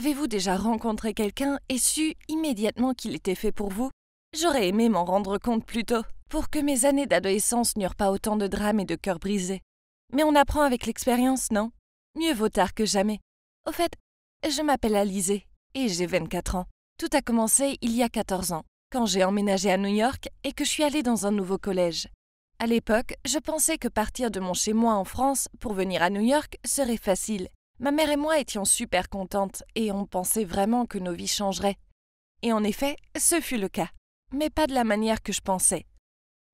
Avez-vous déjà rencontré quelqu'un et su immédiatement qu'il était fait pour vous? J'aurais aimé m'en rendre compte plus tôt, pour que mes années d'adolescence n'eurent pas autant de drames et de cœurs brisés. Mais on apprend avec l'expérience, non? Mieux vaut tard que jamais. Au fait, je m'appelle Alizée et j'ai 24 ans. Tout a commencé il y a 14 ans, quand j'ai emménagé à New York et que je suis allée dans un nouveau collège. À l'époque, je pensais que partir de mon chez-moi en France pour venir à New York serait facile. Ma mère et moi étions super contentes et on pensait vraiment que nos vies changeraient. Et en effet, ce fut le cas, mais pas de la manière que je pensais.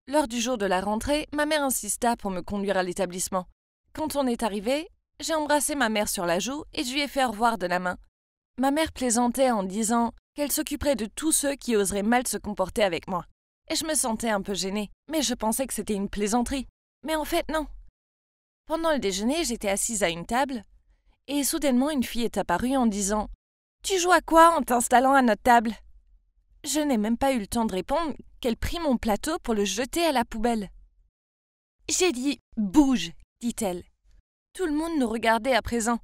Lors du jour de la rentrée, ma mère insista pour me conduire à l'établissement. Quand on est arrivé, j'ai embrassé ma mère sur la joue et je lui ai fait au revoir de la main. Ma mère plaisantait en disant qu'elle s'occuperait de tous ceux qui oseraient mal se comporter avec moi. Et je me sentais un peu gênée, mais je pensais que c'était une plaisanterie. Mais en fait, non. Pendant le déjeuner, j'étais assise à une table, et soudainement une fille est apparue en disant « Tu joues à quoi en t'installant à notre table ?» Je n'ai même pas eu le temps de répondre qu'elle prit mon plateau pour le jeter à la poubelle. J'ai dit « Bouge !» dit-elle. Tout le monde nous regardait à présent.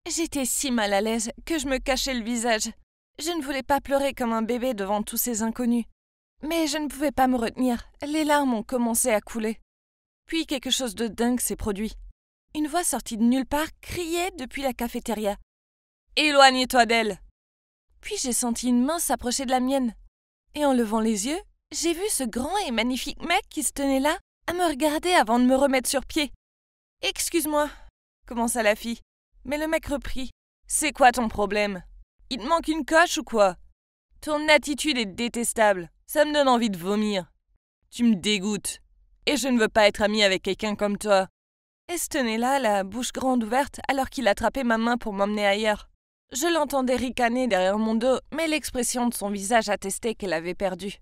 J'étais si mal à l'aise que je me cachais le visage. Je ne voulais pas pleurer comme un bébé devant tous ces inconnus. Mais je ne pouvais pas me retenir, les larmes ont commencé à couler. Puis quelque chose de dingue s'est produit. Une voix sortie de nulle part criait depuis la cafétéria. « Éloigne-toi d'elle !» Puis j'ai senti une main s'approcher de la mienne. Et en levant les yeux, j'ai vu ce grand et magnifique mec qui se tenait là, à me regarder avant de me remettre sur pied. « Excuse-moi » commença la fille. Mais le mec reprit. « C'est quoi ton problème? Il te manque une coche ou quoi? Ton attitude est détestable. Ça me donne envie de vomir. Tu me dégoûtes. Et je ne veux pas être amie avec quelqu'un comme toi. » Elle se tenait là, la bouche grande ouverte, alors qu'il attrapait ma main pour m'emmener ailleurs. Je l'entendais ricaner derrière mon dos, mais l'expression de son visage attestait qu'elle avait perdu.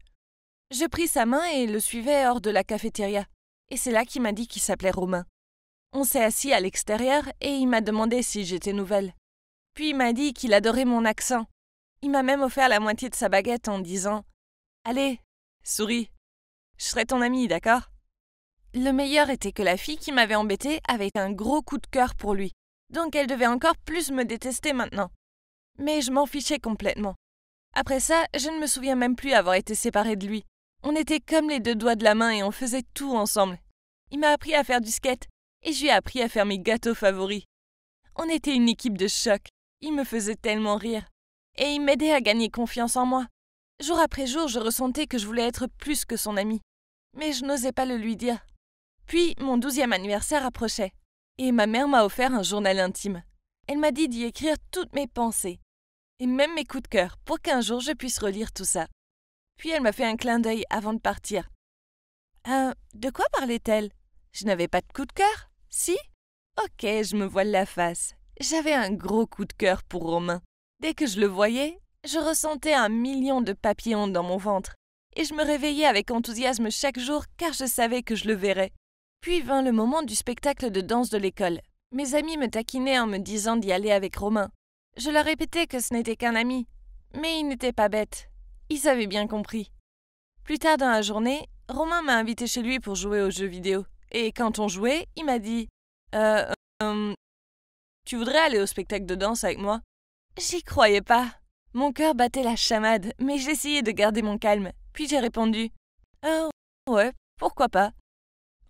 Je pris sa main et le suivais hors de la cafétéria. Et c'est là qu'il m'a dit qu'il s'appelait Romain. On s'est assis à l'extérieur et il m'a demandé si j'étais nouvelle. Puis il m'a dit qu'il adorait mon accent. Il m'a même offert la moitié de sa baguette en disant « Allez, souris. Je serai ton amie, d'accord ?» Le meilleur était que la fille qui m'avait embêtée avait un gros coup de cœur pour lui, donc elle devait encore plus me détester maintenant. Mais je m'en fichais complètement. Après ça, je ne me souviens même plus avoir été séparée de lui. On était comme les deux doigts de la main et on faisait tout ensemble. Il m'a appris à faire du skate et je lui ai appris à faire mes gâteaux favoris. On était une équipe de choc. Il me faisait tellement rire. Et il m'aidait à gagner confiance en moi. Jour après jour, je ressentais que je voulais être plus que son amie. Mais je n'osais pas le lui dire. Puis, mon 12e anniversaire approchait. Et ma mère m'a offert un journal intime. Elle m'a dit d'y écrire toutes mes pensées. Et même mes coups de cœur, pour qu'un jour je puisse relire tout ça. Puis elle m'a fait un clin d'œil avant de partir. De quoi parlait-elle? Je n'avais pas de coup de cœur? Si? Ok, je me voile la face. J'avais un gros coup de cœur pour Romain. Dès que je le voyais, je ressentais 1 million de papillons dans mon ventre. Et je me réveillais avec enthousiasme chaque jour car je savais que je le verrais. Puis vint le moment du spectacle de danse de l'école. Mes amis me taquinaient en me disant d'y aller avec Romain. Je leur répétais que ce n'était qu'un ami. Mais ils n'étaient pas bêtes. Ils avaient bien compris. Plus tard dans la journée, Romain m'a invité chez lui pour jouer aux jeux vidéo. Et quand on jouait, il m'a dit tu voudrais aller au spectacle de danse avec moi? J'y croyais pas. Mon cœur battait la chamade, mais j'essayais de garder mon calme. Puis j'ai répondu ouais, pourquoi pas.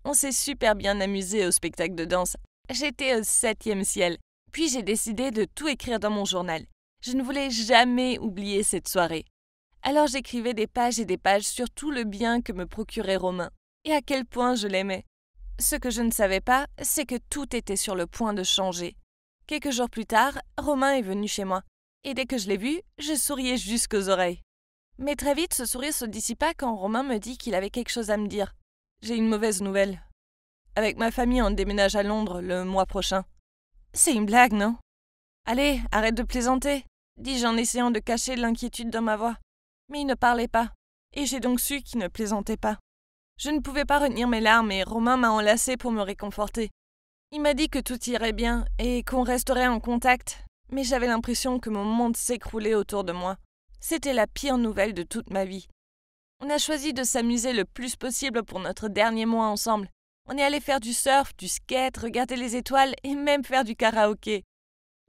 On s'est super bien amusé au spectacle de danse. J'étais au 7e ciel. Puis j'ai décidé de tout écrire dans mon journal. Je ne voulais jamais oublier cette soirée. Alors j'écrivais des pages et des pages sur tout le bien que me procurait Romain, et à quel point je l'aimais. Ce que je ne savais pas, c'est que tout était sur le point de changer. Quelques jours plus tard, Romain est venu chez moi, et dès que je l'ai vu, je souriais jusqu'aux oreilles. Mais très vite, ce sourire se dissipa quand Romain me dit qu'il avait quelque chose à me dire. J'ai une mauvaise nouvelle. Avec ma famille, on déménage à Londres le mois prochain. C'est une blague, non? Allez, arrête de plaisanter, dis-je en essayant de cacher l'inquiétude dans ma voix. Mais il ne parlait pas, et j'ai donc su qu'il ne plaisantait pas. Je ne pouvais pas retenir mes larmes et Romain m'a enlacée pour me réconforter. Il m'a dit que tout irait bien et qu'on resterait en contact, mais j'avais l'impression que mon monde s'écroulait autour de moi. C'était la pire nouvelle de toute ma vie. On a choisi de s'amuser le plus possible pour notre dernier mois ensemble. On est allé faire du surf, du skate, regarder les étoiles et même faire du karaoké.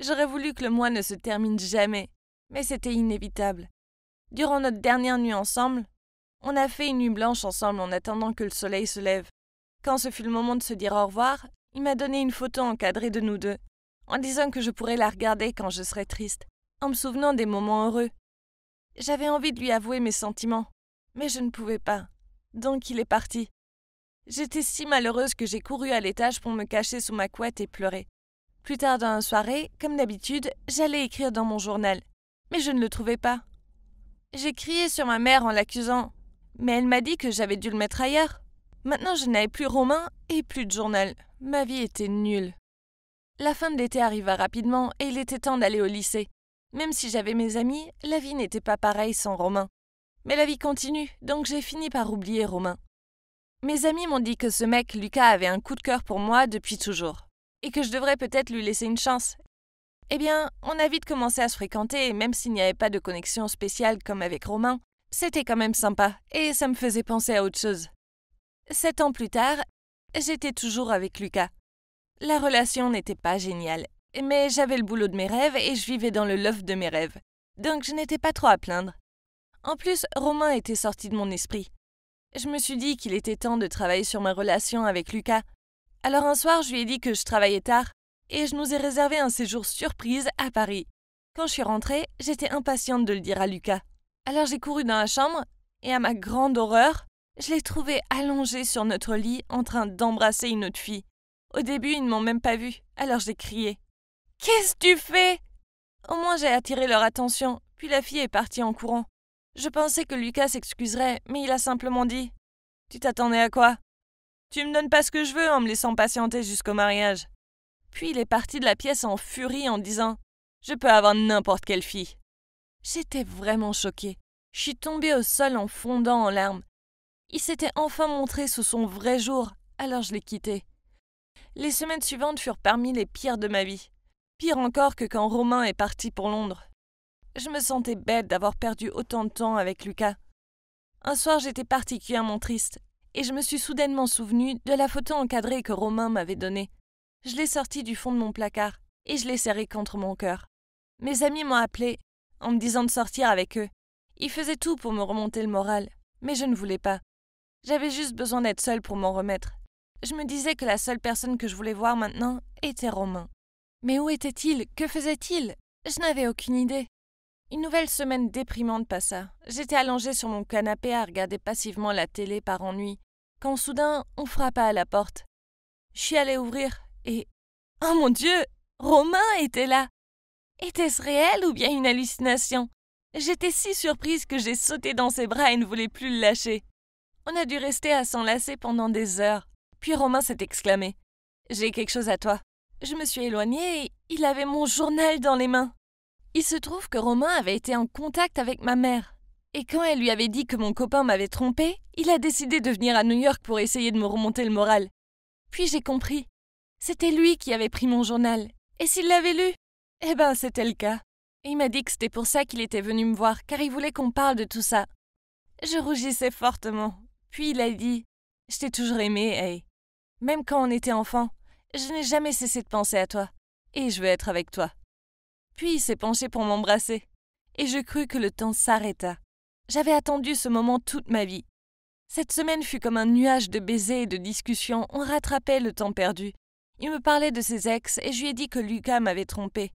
J'aurais voulu que le mois ne se termine jamais, mais c'était inévitable. Durant notre dernière nuit ensemble, on a fait une nuit blanche ensemble en attendant que le soleil se lève. Quand ce fut le moment de se dire au revoir, il m'a donné une photo encadrée de nous deux, en disant que je pourrais la regarder quand je serais triste, en me souvenant des moments heureux. J'avais envie de lui avouer mes sentiments, mais je ne pouvais pas. Donc il est parti. J'étais si malheureuse que j'ai couru à l'étage pour me cacher sous ma couette et pleurer. Plus tard dans la soirée, comme d'habitude, j'allais écrire dans mon journal, mais je ne le trouvais pas. J'ai crié sur ma mère en l'accusant, mais elle m'a dit que j'avais dû le mettre ailleurs. Maintenant, je n'avais plus Romain et plus de journal. Ma vie était nulle. La fin de l'été arriva rapidement et il était temps d'aller au lycée. Même si j'avais mes amis, la vie n'était pas pareille sans Romain. Mais la vie continue, donc j'ai fini par oublier Romain. Mes amis m'ont dit que ce mec, Lucas, avait un coup de cœur pour moi depuis toujours, et que je devrais peut-être lui laisser une chance. Eh bien, on a vite commencé à se fréquenter, et même s'il n'y avait pas de connexion spéciale comme avec Romain, c'était quand même sympa, et ça me faisait penser à autre chose. 7 ans plus tard, j'étais toujours avec Lucas. La relation n'était pas géniale, mais j'avais le boulot de mes rêves et je vivais dans le loft de mes rêves, donc je n'étais pas trop à plaindre. En plus, Romain était sorti de mon esprit. Je me suis dit qu'il était temps de travailler sur ma relation avec Lucas. Alors un soir, je lui ai dit que je travaillais tard et je nous ai réservé un séjour surprise à Paris. Quand je suis rentrée, j'étais impatiente de le dire à Lucas. Alors j'ai couru dans la chambre et à ma grande horreur, je l'ai trouvé allongé sur notre lit en train d'embrasser une autre fille. Au début, ils ne m'ont même pas vue, alors j'ai crié. « Qu'est-ce que tu fais ?» Au moins j'ai attiré leur attention, puis la fille est partie en courant. Je pensais que Lucas s'excuserait, mais il a simplement dit « Tu t'attendais à quoi ? Tu me donnes pas ce que je veux en me laissant patienter jusqu'au mariage. » Puis il est parti de la pièce en furie en disant « Je peux avoir n'importe quelle fille. » J'étais vraiment choquée. Je suis tombée au sol en fondant en larmes. Il s'était enfin montré sous son vrai jour, alors je l'ai quitté. Les semaines suivantes furent parmi les pires de ma vie. Pire encore que quand Romain est parti pour Londres. Je me sentais bête d'avoir perdu autant de temps avec Lucas. Un soir, j'étais particulièrement triste, et je me suis soudainement souvenue de la photo encadrée que Romain m'avait donnée. Je l'ai sortie du fond de mon placard, et je l'ai serrée contre mon cœur. Mes amis m'ont appelée, en me disant de sortir avec eux. Ils faisaient tout pour me remonter le moral, mais je ne voulais pas. J'avais juste besoin d'être seule pour m'en remettre. Je me disais que la seule personne que je voulais voir maintenant était Romain. Mais où était-il ? Que faisait-il ? Je n'avais aucune idée. Une nouvelle semaine déprimante passa. J'étais allongée sur mon canapé à regarder passivement la télé par ennui, quand soudain on frappa à la porte. Je suis allée ouvrir et... Oh mon Dieu ! Romain était là ! Était-ce réel ou bien une hallucination ? J'étais si surprise que j'ai sauté dans ses bras et ne voulais plus le lâcher. On a dû rester à s'enlacer pendant des heures. Puis Romain s'est exclamé. « J'ai quelque chose à toi. » Je me suis éloignée et il avait mon journal dans les mains. Il se trouve que Romain avait été en contact avec ma mère. Et quand elle lui avait dit que mon copain m'avait trompée, il a décidé de venir à New York pour essayer de me remonter le moral. Puis j'ai compris. C'était lui qui avait pris mon journal. Et s'il l'avait lu ? Eh ben, c'était le cas. Et il m'a dit que c'était pour ça qu'il était venu me voir, car il voulait qu'on parle de tout ça. Je rougissais fortement. Puis il a dit « Je t'ai toujours aimé, hey. Même quand on était enfant, je n'ai jamais cessé de penser à toi. Et je veux être avec toi. » Puis il s'est penché pour m'embrasser. Et je crus que le temps s'arrêta. J'avais attendu ce moment toute ma vie. Cette semaine fut comme un nuage de baisers et de discussions. On rattrapait le temps perdu. Il me parlait de ses ex et je lui ai dit que Lucas m'avait trompée.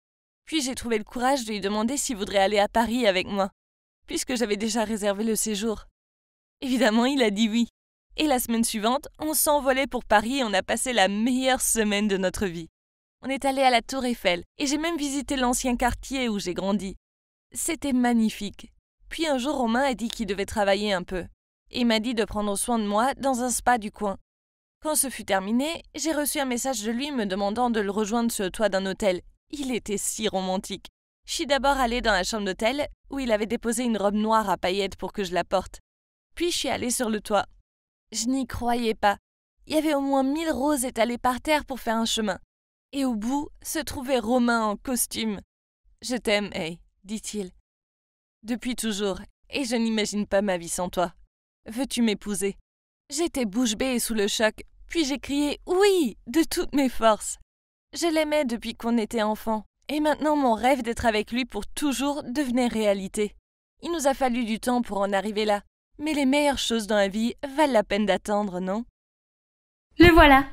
Puis j'ai trouvé le courage de lui demander s'il voudrait aller à Paris avec moi, puisque j'avais déjà réservé le séjour. Évidemment, il a dit oui. Et la semaine suivante, on s'envolait pour Paris et on a passé la meilleure semaine de notre vie. On est allé à la Tour Eiffel et j'ai même visité l'ancien quartier où j'ai grandi. C'était magnifique. Puis un jour, Romain a dit qu'il devait travailler un peu. Et il m'a dit de prendre soin de moi dans un spa du coin. Quand ce fut terminé, j'ai reçu un message de lui me demandant de le rejoindre sur le toit d'un hôtel. Il était si romantique. Je suis d'abord allée dans la chambre d'hôtel où il avait déposé une robe noire à paillettes pour que je la porte. Puis je suis allée sur le toit. Je n'y croyais pas. Il y avait au moins 1000 roses étalées par terre pour faire un chemin. Et au bout se trouvait Romain en costume. « Je t'aime, hey, dit-il. Depuis toujours, et je n'imagine pas ma vie sans toi. Veux-tu m'épouser ?» J'étais bouche bée et sous le choc, puis j'ai crié « Oui !» de toutes mes forces. Je l'aimais depuis qu'on était enfant, Et maintenant, mon rêve d'être avec lui pour toujours devenait réalité. Il nous a fallu du temps pour en arriver là. Mais les meilleures choses dans la vie valent la peine d'attendre, non? Le voilà,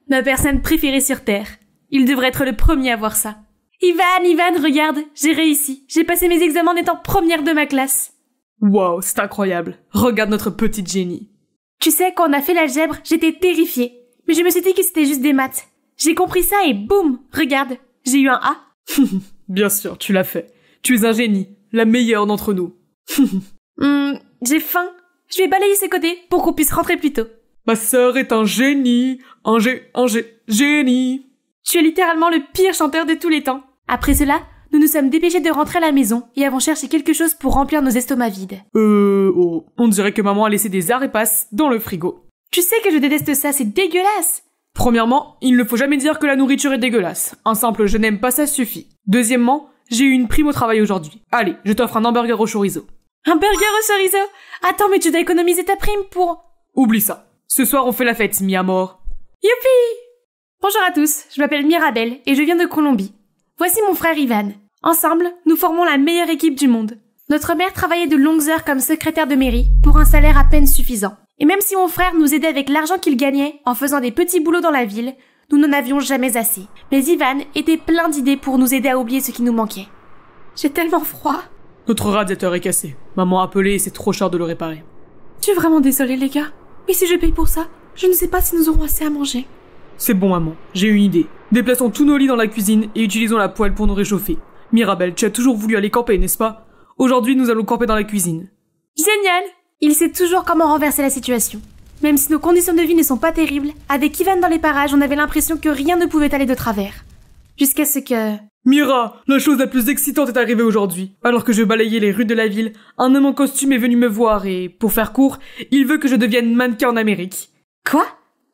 ma personne préférée sur Terre. Il devrait être le premier à voir ça. Ivan, regarde, j'ai réussi. J'ai passé mes examens en étant première de ma classe. Wow, c'est incroyable. Regarde notre petite génie. Tu sais, quand on a fait l'algèbre, j'étais terrifiée. Mais je me suis dit que c'était juste des maths. J'ai compris ça et boum, regarde, j'ai eu un A. Bien sûr, tu l'as fait. Tu es un génie, la meilleure d'entre nous. J'ai faim. Je vais balayer ses côtés pour qu'on puisse rentrer plus tôt. Ma sœur est un génie, génie. Tu es littéralement le pire chanteur de tous les temps. Après cela, nous nous sommes dépêchés de rentrer à la maison et avons cherché quelque chose pour remplir nos estomacs vides. On dirait que maman a laissé des arepas dans le frigo. Tu sais que je déteste ça, c'est dégueulasse. Premièrement, il ne faut jamais dire que la nourriture est dégueulasse. Un simple je n'aime pas ça suffit. Deuxièmement, j'ai eu une prime au travail aujourd'hui. Allez, je t'offre un hamburger au chorizo. Un burger au chorizo? Attends, mais tu dois économiser ta prime pour... Oublie ça. Ce soir, on fait la fête, mi amor. Youpi! Bonjour à tous, je m'appelle Mirabelle et je viens de Colombie. Voici mon frère Ivan. Ensemble, nous formons la meilleure équipe du monde. Notre mère travaillait de longues heures comme secrétaire de mairie pour un salaire à peine suffisant. Et même si mon frère nous aidait avec l'argent qu'il gagnait en faisant des petits boulots dans la ville, nous n'en avions jamais assez. Mais Ivan était plein d'idées pour nous aider à oublier ce qui nous manquait. J'ai tellement froid. Notre radiateur est cassé. Maman a appelé et c'est trop cher de le réparer. Tu es vraiment désolée, les gars. Mais si je paye pour ça, je ne sais pas si nous aurons assez à manger. C'est bon, maman. J'ai une idée. Déplaçons tous nos lits dans la cuisine et utilisons la poêle pour nous réchauffer. Mirabelle, tu as toujours voulu aller camper, n'est-ce pas? Aujourd'hui, nous allons camper dans la cuisine. Génial! Il sait toujours comment renverser la situation. Même si nos conditions de vie ne sont pas terribles, avec Ivan dans les parages, on avait l'impression que rien ne pouvait aller de travers. Jusqu'à ce que... Mira, la chose la plus excitante est arrivée aujourd'hui. Alors que je balayais les rues de la ville, un homme en costume est venu me voir et, pour faire court, il veut que je devienne mannequin en Amérique. Quoi?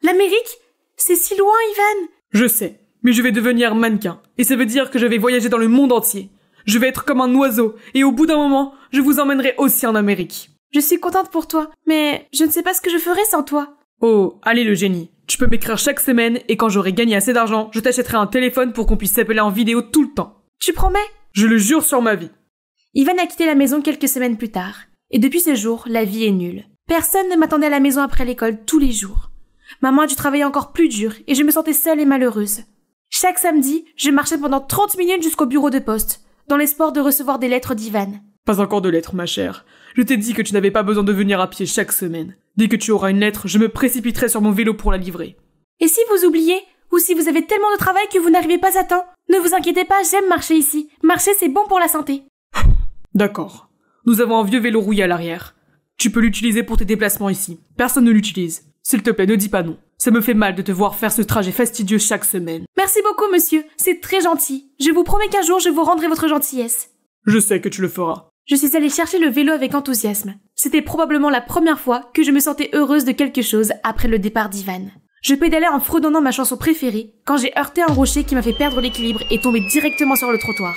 L'Amérique? C'est si loin, Ivan! Je sais, mais je vais devenir mannequin, et ça veut dire que je vais voyager dans le monde entier. Je vais être comme un oiseau, et au bout d'un moment, je vous emmènerai aussi en Amérique. Je suis contente pour toi, mais je ne sais pas ce que je ferais sans toi. Oh, allez le génie. Tu peux m'écrire chaque semaine, et quand j'aurai gagné assez d'argent, je t'achèterai un téléphone pour qu'on puisse s'appeler en vidéo tout le temps. Tu promets? Je le jure sur ma vie. Ivan a quitté la maison quelques semaines plus tard, et depuis ce jour, la vie est nulle. Personne ne m'attendait à la maison après l'école tous les jours. Maman a dû travailler encore plus dur, et je me sentais seule et malheureuse. Chaque samedi, je marchais pendant 30 minutes jusqu'au bureau de poste, dans l'espoir de recevoir des lettres d'Ivan. Pas encore de lettres, ma chère. Je t'ai dit que tu n'avais pas besoin de venir à pied chaque semaine. Dès que tu auras une lettre, je me précipiterai sur mon vélo pour la livrer. Et si vous oubliez, ou si vous avez tellement de travail que vous n'arrivez pas à temps, ne vous inquiétez pas, j'aime marcher ici. Marcher, c'est bon pour la santé. D'accord. Nous avons un vieux vélo rouillé à l'arrière. Tu peux l'utiliser pour tes déplacements ici. Personne ne l'utilise. S'il te plaît, ne dis pas non. Ça me fait mal de te voir faire ce trajet fastidieux chaque semaine. Merci beaucoup, monsieur. C'est très gentil. Je vous promets qu'un jour, je vous rendrai votre gentillesse. Je sais que tu le feras. Je suis allée chercher le vélo avec enthousiasme. C'était probablement la première fois que je me sentais heureuse de quelque chose après le départ d'Ivan. Je pédalais en fredonnant ma chanson préférée quand j'ai heurté un rocher qui m'a fait perdre l'équilibre et tomber directement sur le trottoir.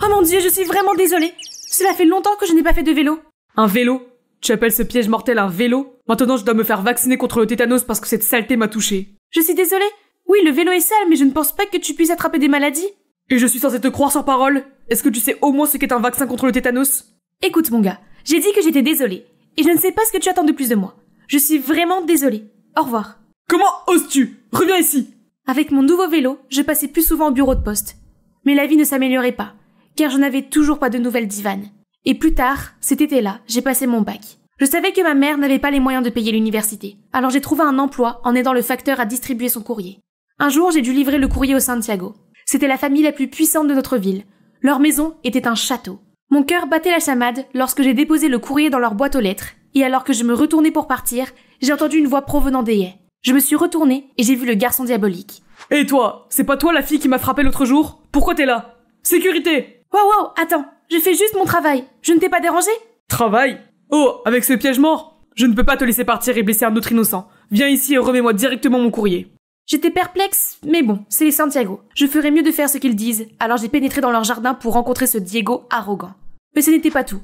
Oh mon Dieu, je suis vraiment désolée. Cela fait longtemps que je n'ai pas fait de vélo. Un vélo? Tu appelles ce piège mortel un vélo? Maintenant, je dois me faire vacciner contre le tétanos parce que cette saleté m'a touchée. Je suis désolée. Oui, le vélo est sale, mais je ne pense pas que tu puisses attraper des maladies. Et je suis censée te croire sur parole? Est-ce que tu sais au moins ce qu'est un vaccin contre le tétanos? Écoute, mon gars, j'ai dit que j'étais désolée. Et je ne sais pas ce que tu attends de plus de moi. Je suis vraiment désolée. Au revoir. Comment oses-tu? Reviens ici! Avec mon nouveau vélo, je passais plus souvent au bureau de poste. Mais la vie ne s'améliorait pas, car je n'avais toujours pas de nouvelles d'Ivan. Et plus tard, cet été-là, j'ai passé mon bac. Je savais que ma mère n'avait pas les moyens de payer l'université, alors j'ai trouvé un emploi en aidant le facteur à distribuer son courrier. Un jour, j'ai dû livrer le courrier au Santiago. C'était la famille la plus puissante de notre ville. Leur maison était un château. Mon cœur battait la chamade lorsque j'ai déposé le courrier dans leur boîte aux lettres, et alors que je me retournais pour partir, j'ai entendu une voix provenant des haies. Je me suis retournée et j'ai vu le garçon diabolique. Et toi, c'est pas toi la fille qui m'a frappé l'autre jour? Pourquoi t'es là? Sécurité! Wow, attends, je fais juste mon travail. Je ne t'ai pas dérangé? Travail? Oh, avec ce piège mort? Je ne peux pas te laisser partir et blesser un autre innocent. Viens ici et remets-moi directement mon courrier. J'étais perplexe, mais bon, c'est les Santiago. Je ferais mieux de faire ce qu'ils disent, alors j'ai pénétré dans leur jardin pour rencontrer ce Diego arrogant. Mais ce n'était pas tout.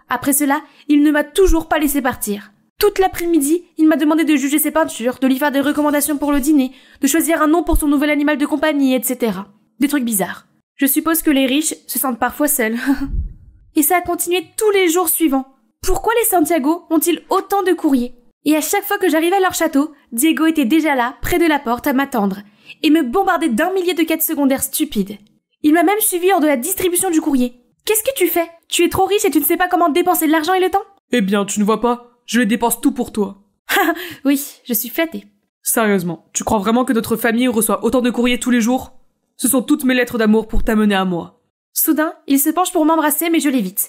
Après cela, il ne m'a toujours pas laissé partir. Toute l'après-midi, il m'a demandé de juger ses peintures, de lui faire des recommandations pour le dîner, de choisir un nom pour son nouvel animal de compagnie, etc. Des trucs bizarres. Je suppose que les riches se sentent parfois seuls. Et ça a continué tous les jours suivants. Pourquoi les Santiago ont-ils autant de courriers? Et à chaque fois que j'arrivais à leur château, Diego était déjà là, près de la porte, à m'attendre, et me bombardait d'un millier de quêtes secondaires stupides. Il m'a même suivi lors de la distribution du courrier. Qu'est-ce que tu fais? Tu es trop riche et tu ne sais pas comment dépenser de l'argent et le temps? Eh bien, tu ne vois pas, je les dépense tout pour toi. Oui, je suis flattée. Sérieusement, tu crois vraiment que notre famille reçoit autant de courriers tous les jours? Ce sont toutes mes lettres d'amour pour t'amener à moi. Soudain, il se penche pour m'embrasser, mais je l'évite.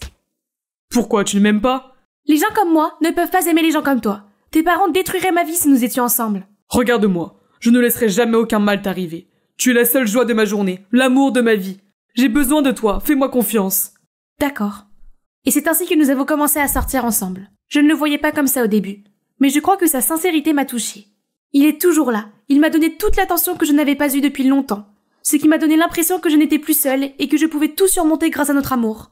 Pourquoi, tu ne m'aimes pas? Les gens comme moi ne peuvent pas aimer les gens comme toi. Tes parents détruiraient ma vie si nous étions ensemble. Regarde-moi, je ne laisserai jamais aucun mal t'arriver. Tu es la seule joie de ma journée, l'amour de ma vie. J'ai besoin de toi, fais-moi confiance. D'accord. Et c'est ainsi que nous avons commencé à sortir ensemble. Je ne le voyais pas comme ça au début, mais je crois que sa sincérité m'a touchée. Il est toujours là, il m'a donné toute l'attention que je n'avais pas eue depuis longtemps, ce qui m'a donné l'impression que je n'étais plus seule et que je pouvais tout surmonter grâce à notre amour.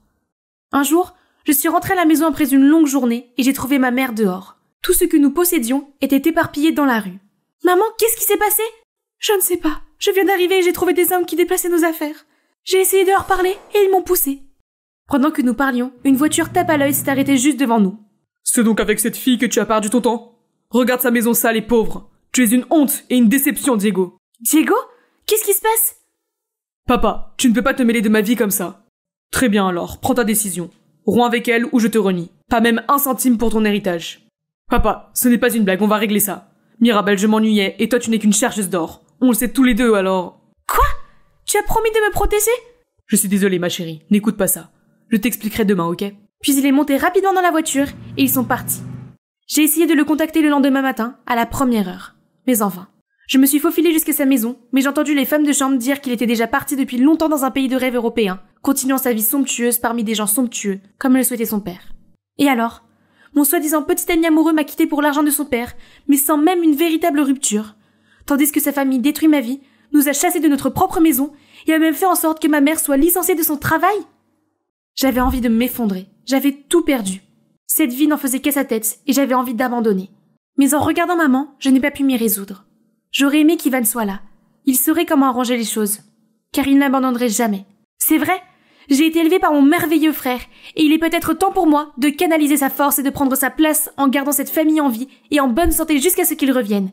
Un jour, je suis rentrée à la maison après une longue journée et j'ai trouvé ma mère dehors. Tout ce que nous possédions était éparpillé dans la rue. « Maman, qu'est-ce qui s'est passé ?» « Je ne sais pas. Je viens d'arriver et j'ai trouvé des hommes qui déplaçaient nos affaires. J'ai essayé de leur parler et ils m'ont poussée. » Pendant que nous parlions, une voiture tape à l'œil s'est arrêtée juste devant nous. « C'est donc avec cette fille que tu as perdu ton temps? Regarde sa maison sale et pauvre. Tu es une honte et une déception, Diego. »« Diego? Qu'est-ce qui se passe ?»« Papa, tu ne peux pas te mêler de ma vie comme ça. » »« Très bien alors, prends ta décision. Romps avec elle ou je te renie. Pas même un centime pour ton héritage. »« Papa, ce n'est pas une blague, on va régler ça. Mirabel, je m'ennuyais et toi tu n'es qu'une chercheuse d'or. On le sait tous les deux alors... » « Quoi? Tu as promis de me protéger ?»« Je suis désolé ma chérie, n'écoute pas ça. Je t'expliquerai demain, ok ?» Puis il est monté rapidement dans la voiture et ils sont partis. J'ai essayé de le contacter le lendemain matin, à la première heure. Mais enfin, je me suis faufilée jusqu'à sa maison, mais j'ai entendu les femmes de chambre dire qu'il était déjà parti depuis longtemps dans un pays de rêve européen, continuant sa vie somptueuse parmi des gens somptueux, comme le souhaitait son père. Et alors, mon soi-disant petit ami amoureux m'a quitté pour l'argent de son père, mais sans même une véritable rupture. Tandis que sa famille détruit ma vie, nous a chassés de notre propre maison, et a même fait en sorte que ma mère soit licenciée de son travail. J'avais envie de m'effondrer, j'avais tout perdu. Cette vie n'en faisait qu'à sa tête, et j'avais envie d'abandonner. Mais en regardant maman, je n'ai pas pu m'y résoudre. J'aurais aimé qu'Ivan soit là. Il saurait comment arranger les choses. Car il n'abandonnerait jamais. C'est vrai, j'ai été élevée par mon merveilleux frère, et il est peut-être temps pour moi de canaliser sa force et de prendre sa place en gardant cette famille en vie et en bonne santé jusqu'à ce qu'il revienne.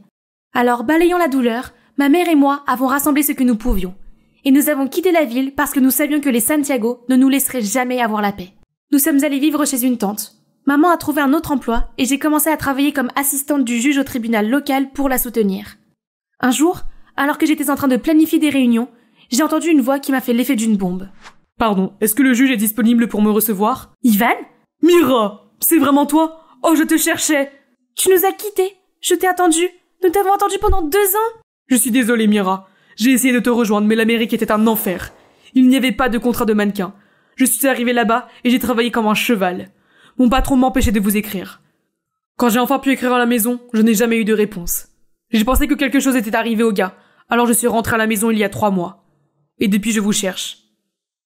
Alors, balayant la douleur, ma mère et moi avons rassemblé ce que nous pouvions. Et nous avons quitté la ville parce que nous savions que les Santiago ne nous laisseraient jamais avoir la paix. Nous sommes allés vivre chez une tante. Maman a trouvé un autre emploi et j'ai commencé à travailler comme assistante du juge au tribunal local pour la soutenir. Un jour, alors que j'étais en train de planifier des réunions, j'ai entendu une voix qui m'a fait l'effet d'une bombe. « Pardon, est-ce que le juge est disponible pour me recevoir ?»« Ivan ? Mira, c'est vraiment toi? Oh, je te cherchais !»« Tu nous as quittés. Je t'ai attendu. Nous t'avons attendu pendant 2 ans. » Je suis désolé, Mira. J'ai essayé de te rejoindre, mais l'Amérique était un enfer. Il n'y avait pas de contrat de mannequin. Je suis arrivé là-bas et j'ai travaillé comme un cheval. Mon patron m'empêchait de vous écrire. Quand j'ai enfin pu écrire à la maison, je n'ai jamais eu de réponse. J'ai pensé que quelque chose était arrivé au gars, alors je suis rentré à la maison il y a 3 mois. Et depuis je vous cherche.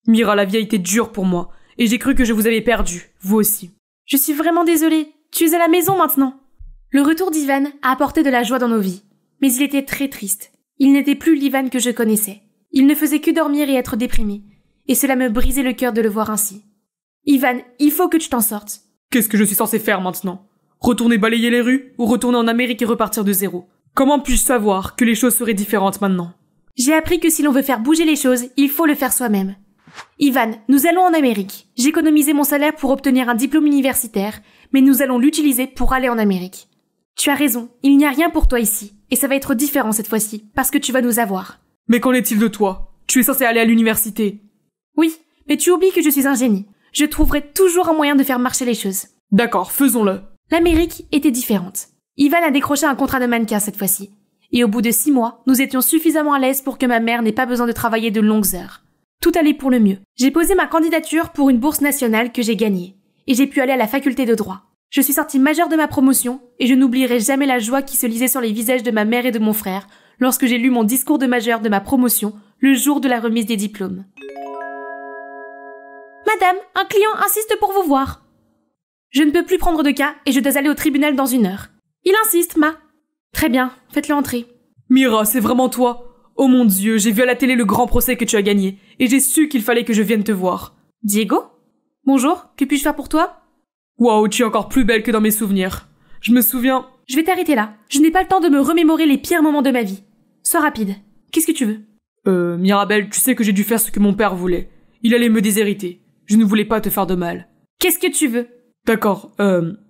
Mira, la vie a été dure pour moi, et j'ai cru que je vous avais perdu, vous aussi. Je suis vraiment désolée. Tu es à la maison maintenant. Le retour d'Ivan a apporté de la joie dans nos vies. Mais il était très triste. Il n'était plus l'Ivan que je connaissais. Il ne faisait que dormir et être déprimé. Et cela me brisait le cœur de le voir ainsi. Ivan, il faut que tu t'en sortes. Qu'est-ce que je suis censé faire maintenant? Retourner balayer les rues ou retourner en Amérique et repartir de zéro? Comment puis-je savoir que les choses seraient différentes maintenant? J'ai appris que si l'on veut faire bouger les choses, il faut le faire soi-même. Ivan, nous allons en Amérique. J'ai économisé mon salaire pour obtenir un diplôme universitaire, mais nous allons l'utiliser pour aller en Amérique. Tu as raison, il n'y a rien pour toi ici, et ça va être différent cette fois-ci, parce que tu vas nous avoir. Mais qu'en est-il de toi? Tu es censé aller à l'université. Oui, mais tu oublies que je suis un génie. Je trouverai toujours un moyen de faire marcher les choses. D'accord, faisons-le. L'Amérique était différente. Ivan a décroché un contrat de mannequin cette fois-ci. Et au bout de 6 mois, nous étions suffisamment à l'aise pour que ma mère n'ait pas besoin de travailler de longues heures. Tout allait pour le mieux. J'ai posé ma candidature pour une bourse nationale que j'ai gagnée. Et j'ai pu aller à la faculté de droit. Je suis sortie majeure de ma promotion et je n'oublierai jamais la joie qui se lisait sur les visages de ma mère et de mon frère lorsque j'ai lu mon discours de majeur de ma promotion le jour de la remise des diplômes. Madame, un client insiste pour vous voir. Je ne peux plus prendre de cas et je dois aller au tribunal dans 1 heure. Il insiste, Ma. Très bien, faites-le entrer. Mira, c'est vraiment toi? Oh mon Dieu, j'ai vu à la télé le grand procès que tu as gagné, et j'ai su qu'il fallait que je vienne te voir. Diego? Bonjour, que puis-je faire pour toi? Waouh, tu es encore plus belle que dans mes souvenirs. Je me souviens... Je vais t'arrêter là. Je n'ai pas le temps de me remémorer les pires moments de ma vie. Sois rapide. Qu'est-ce que tu veux? Mirabelle, tu sais que j'ai dû faire ce que mon père voulait. Il allait me déshériter. Je ne voulais pas te faire de mal. Qu'est-ce que tu veux? D'accord,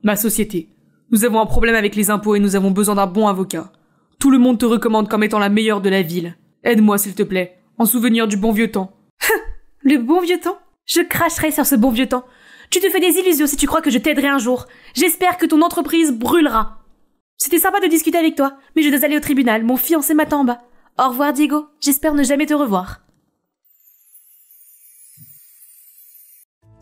ma société. Nous avons un problème avec les impôts et nous avons besoin d'un bon avocat. Tout le monde te recommande comme étant la meilleure de la ville. Aide-moi, s'il te plaît, en souvenir du bon vieux temps. Le bon vieux temps? Je cracherai sur ce bon vieux temps. Tu te fais des illusions si tu crois que je t'aiderai un jour. J'espère que ton entreprise brûlera. C'était sympa de discuter avec toi, mais je dois aller au tribunal. Mon fiancé m'attend en bas. Au revoir, Diego. J'espère ne jamais te revoir.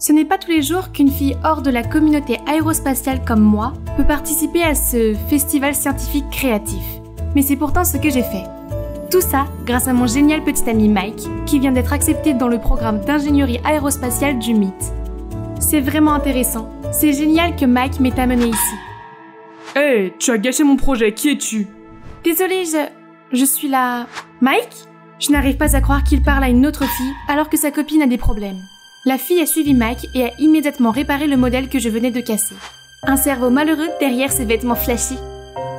Ce n'est pas tous les jours qu'une fille hors de la communauté aérospatiale comme moi peut participer à ce festival scientifique créatif. Mais c'est pourtant ce que j'ai fait. Tout ça grâce à mon génial petit ami Mike, qui vient d'être accepté dans le programme d'ingénierie aérospatiale du MIT. C'est vraiment intéressant. C'est génial que Mike m'ait amené ici. Hé, tu as gâché mon projet, qui es-tu? Désolée, je suis là... Mike? Je n'arrive pas à croire qu'il parle à une autre fille alors que sa copine a des problèmes. La fille a suivi Mike et a immédiatement réparé le modèle que je venais de casser. Un cerveau malheureux derrière ses vêtements flashy.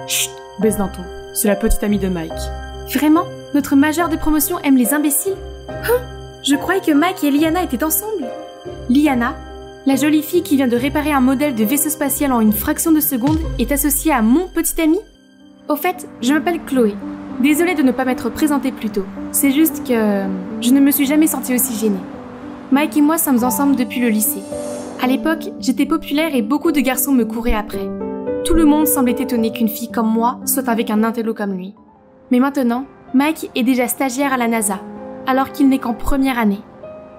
Chut, baisse d'un ton. C'est la petite amie de Mike. Vraiment? Notre major de promotion aime les imbéciles? Hein? Je croyais que Mike et Liana étaient ensemble. Liana, la jolie fille qui vient de réparer un modèle de vaisseau spatial en une fraction de seconde, est associée à mon petit ami? Au fait, je m'appelle Chloé. Désolée de ne pas m'être présentée plus tôt. C'est juste que je ne me suis jamais sentie aussi gênée. Mike et moi sommes ensemble depuis le lycée. À l'époque, j'étais populaire et beaucoup de garçons me couraient après. Tout le monde semblait étonné qu'une fille comme moi soit avec un intello comme lui. Mais maintenant, Mike est déjà stagiaire à la NASA, alors qu'il n'est qu'en première année.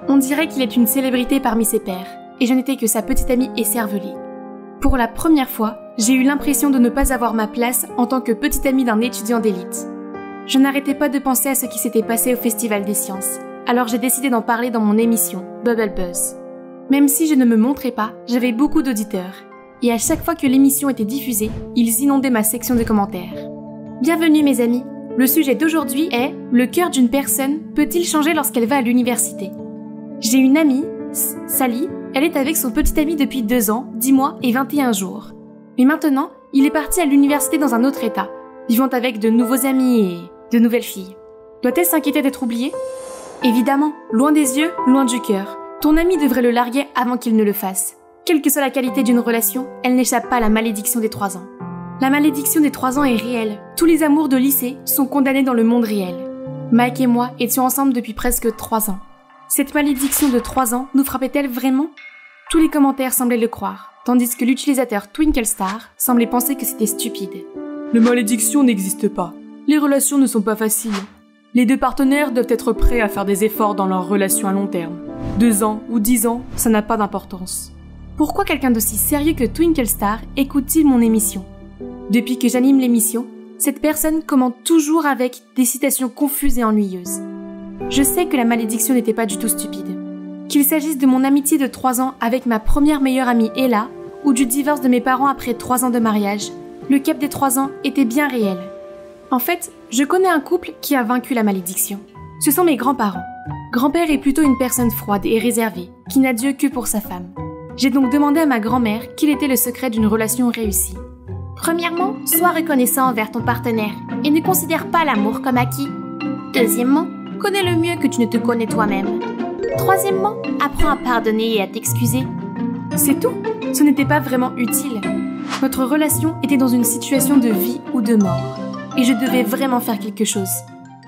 On dirait qu'il est une célébrité parmi ses pairs, et je n'étais que sa petite amie écervelée. Pour la première fois, j'ai eu l'impression de ne pas avoir ma place en tant que petite amie d'un étudiant d'élite. Je n'arrêtais pas de penser à ce qui s'était passé au Festival des Sciences, alors j'ai décidé d'en parler dans mon émission, Bubble Buzz. Même si je ne me montrais pas, j'avais beaucoup d'auditeurs, et à chaque fois que l'émission était diffusée, ils inondaient ma section de commentaires. Bienvenue mes amis! Le sujet d'aujourd'hui est « Le cœur d'une personne peut-il changer lorsqu'elle va à l'université ?» J'ai une amie, Sally, elle est avec son petit ami depuis 2 ans, 10 mois et 21 jours. Mais maintenant, il est parti à l'université dans un autre état, vivant avec de nouveaux amis et de nouvelles filles. Doit-elle s'inquiéter d'être oubliée? Évidemment, loin des yeux, loin du cœur. Ton ami devrait le larguer avant qu'il ne le fasse. Quelle que soit la qualité d'une relation, elle n'échappe pas à la malédiction des 3 ans. La malédiction des 3 ans est réelle. Tous les amours de lycée sont condamnés dans le monde réel. Mike et moi étions ensemble depuis presque 3 ans. Cette malédiction de 3 ans nous frappait-elle vraiment? Tous les commentaires semblaient le croire, tandis que l'utilisateur TwinkleStar semblait penser que c'était stupide. Les malédictions n'existent pas. Les relations ne sont pas faciles. Les 2 partenaires doivent être prêts à faire des efforts dans leur relation à long terme. 2 ans ou 10 ans, ça n'a pas d'importance. Pourquoi quelqu'un d'aussi sérieux que TwinkleStar écoute-t-il mon émission? Depuis que j'anime l'émission, cette personne commente toujours avec des citations confuses et ennuyeuses. Je sais que la malédiction n'était pas du tout stupide. Qu'il s'agisse de mon amitié de 3 ans avec ma première meilleure amie Ella, ou du divorce de mes parents après 3 ans de mariage, le cap des 3 ans était bien réel. En fait, je connais un couple qui a vaincu la malédiction. Ce sont mes grands-parents. Grand-père est plutôt une personne froide et réservée, qui n'a Dieu que pour sa femme. J'ai donc demandé à ma grand-mère quel était le secret d'une relation réussie. Premièrement, sois reconnaissant envers ton partenaire et ne considère pas l'amour comme acquis. Deuxièmement, connais-le mieux que tu ne te connais toi-même. Troisièmement, apprends à pardonner et à t'excuser. C'est tout. Ce n'était pas vraiment utile. Notre relation était dans une situation de vie ou de mort. Et je devais vraiment faire quelque chose.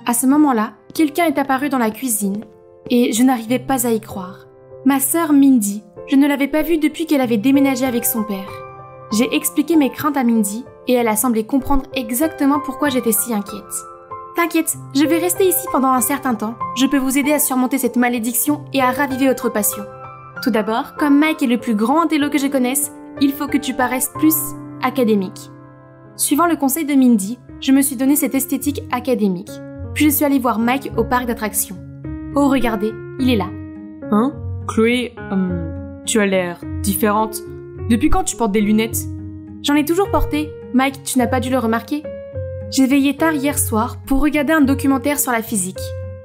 À ce moment-là, quelqu'un est apparu dans la cuisine et je n'arrivais pas à y croire. Ma sœur Mindy, je ne l'avais pas vue depuis qu'elle avait déménagé avec son père. J'ai expliqué mes craintes à Mindy et elle a semblé comprendre exactement pourquoi j'étais si inquiète. T'inquiète, je vais rester ici pendant un certain temps. Je peux vous aider à surmonter cette malédiction et à raviver votre passion. Tout d'abord, comme Mike est le plus grand intello que je connaisse, il faut que tu paraisses plus académique. Suivant le conseil de Mindy, je me suis donné cette esthétique académique. Puis je suis allée voir Mike au parc d'attractions. Oh regardez, il est là. Hein? Chloé, tu as l'air différente. Depuis quand tu portes des lunettes? J'en ai toujours porté. Mike, tu n'as pas dû le remarquer? J'ai veillé tard hier soir pour regarder un documentaire sur la physique.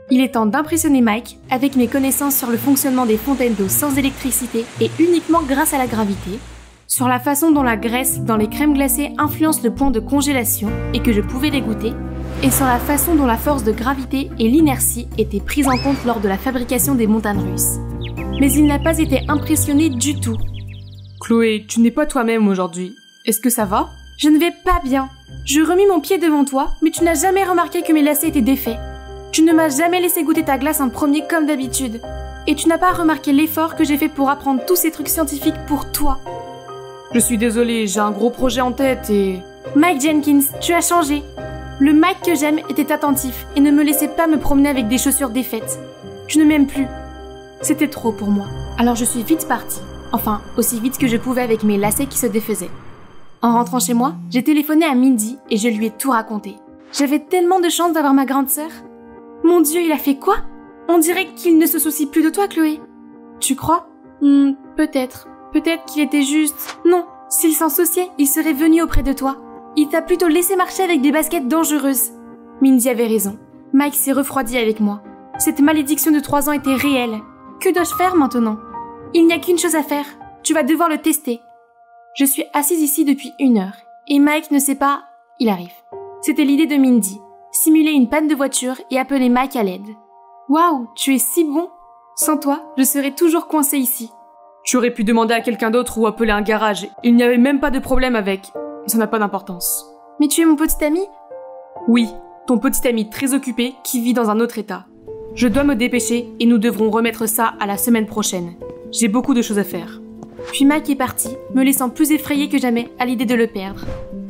Il est temps d'impressionner Mike avec mes connaissances sur le fonctionnement des fontaines d'eau sans électricité et uniquement grâce à la gravité, sur la façon dont la graisse dans les crèmes glacées influence le point de congélation et que je pouvais les goûter, et sur la façon dont la force de gravité et l'inertie étaient prises en compte lors de la fabrication des montagnes russes. Mais il n'a pas été impressionné du tout. Chloé, tu n'es pas toi-même aujourd'hui. Est-ce que ça va? Je ne vais pas bien. Je remis mon pied devant toi, mais tu n'as jamais remarqué que mes lacets étaient défaits. Tu ne m'as jamais laissé goûter ta glace en premier comme d'habitude. Et tu n'as pas remarqué l'effort que j'ai fait pour apprendre tous ces trucs scientifiques pour toi. Je suis désolée, j'ai un gros projet en tête et... Mike Jenkins, tu as changé. Le Mike que j'aime était attentif et ne me laissait pas me promener avec des chaussures défaites. Tu ne m'aimes plus. C'était trop pour moi. Alors je suis vite partie. Enfin, aussi vite que je pouvais avec mes lacets qui se défaisaient. En rentrant chez moi, j'ai téléphoné à Mindy et je lui ai tout raconté. J'avais tellement de chance d'avoir ma grande sœur. Mon Dieu, il a fait quoi? On dirait qu'il ne se soucie plus de toi, Chloé. Tu crois? Peut-être. Peut-être qu'il était juste... Non, s'il s'en souciait, il serait venu auprès de toi. Il t'a plutôt laissé marcher avec des baskets dangereuses. Mindy avait raison. Mike s'est refroidi avec moi. Cette malédiction de 3 ans était réelle. Que dois-je faire maintenant? Il n'y a qu'une chose à faire. Tu vas devoir le tester. Je suis assise ici depuis 1 heure. Et Mike ne sait pas... Il arrive. C'était l'idée de Mindy. Simuler une panne de voiture et appeler Mike à l'aide. Waouh, tu es si bon! Sans toi, je serais toujours coincée ici. Tu aurais pu demander à quelqu'un d'autre ou appeler un garage. Il n'y avait même pas de problème avec. Ça n'a pas d'importance. Mais tu es mon petit ami? Oui, ton petit ami très occupé qui vit dans un autre état. Je dois me dépêcher et nous devrons remettre ça à la semaine prochaine. J'ai beaucoup de choses à faire. Puis Mike est parti, me laissant plus effrayée que jamais à l'idée de le perdre.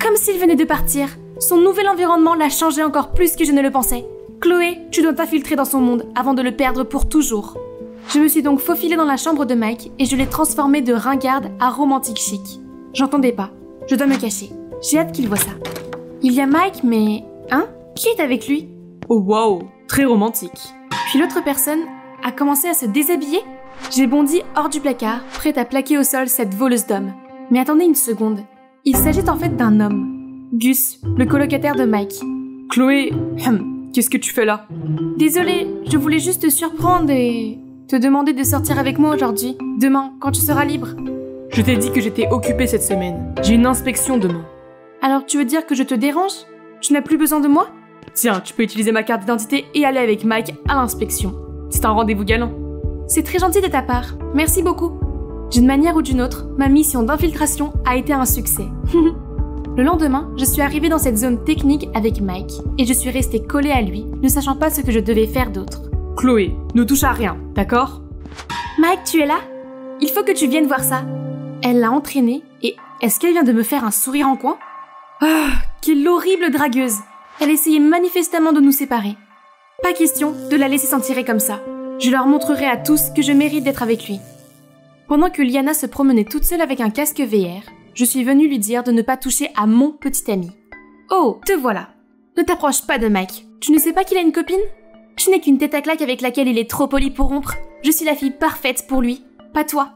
Comme s'il venait de partir. Son nouvel environnement l'a changé encore plus que je ne le pensais. Chloé, tu dois t'infiltrer dans son monde avant de le perdre pour toujours. Je me suis donc faufilée dans la chambre de Mike et je l'ai transformé de ringarde à romantique chic. J'entendais pas. Je dois me cacher. J'ai hâte qu'il voie ça. Il y a Mike, mais... Hein? Qui est avec lui? Oh wow, très romantique. Puis l'autre personne a commencé à se déshabiller. J'ai bondi hors du placard, prête à plaquer au sol cette voleuse d'hommes. Mais attendez une seconde. Il s'agit en fait d'un homme. Gus, le colocataire de Mike. Chloé, qu'est-ce que tu fais là? Désolée, je voulais juste te surprendre et... te demander de sortir avec moi aujourd'hui, demain, quand tu seras libre. Je t'ai dit que j'étais occupée cette semaine. J'ai une inspection demain. Alors tu veux dire que je te dérange? Tu n'as plus besoin de moi? Tiens, tu peux utiliser ma carte d'identité et aller avec Mike à l'inspection. C'est un rendez-vous galant. C'est très gentil de ta part. Merci beaucoup. D'une manière ou d'une autre, ma mission d'infiltration a été un succès. Le lendemain, je suis arrivée dans cette zone technique avec Mike et je suis restée collée à lui, ne sachant pas ce que je devais faire d'autre. Chloé, ne touche à rien, d'accord? Mike, tu es là? Il faut que tu viennes voir ça. Elle l'a entraînée et est-ce qu'elle vient de me faire un sourire en coin? Ah, quelle horrible dragueuse! Elle essayait manifestement de nous séparer. Pas question de la laisser s'en tirer comme ça. Je leur montrerai à tous que je mérite d'être avec lui. Pendant que Liana se promenait toute seule avec un casque VR, je suis venue lui dire de ne pas toucher à mon petit ami. Oh, te voilà. Ne t'approche pas de Mike. Tu ne sais pas qu'il a une copine? Je n'ai qu'une tête à claque avec laquelle il est trop poli pour rompre. Je suis la fille parfaite pour lui, pas toi.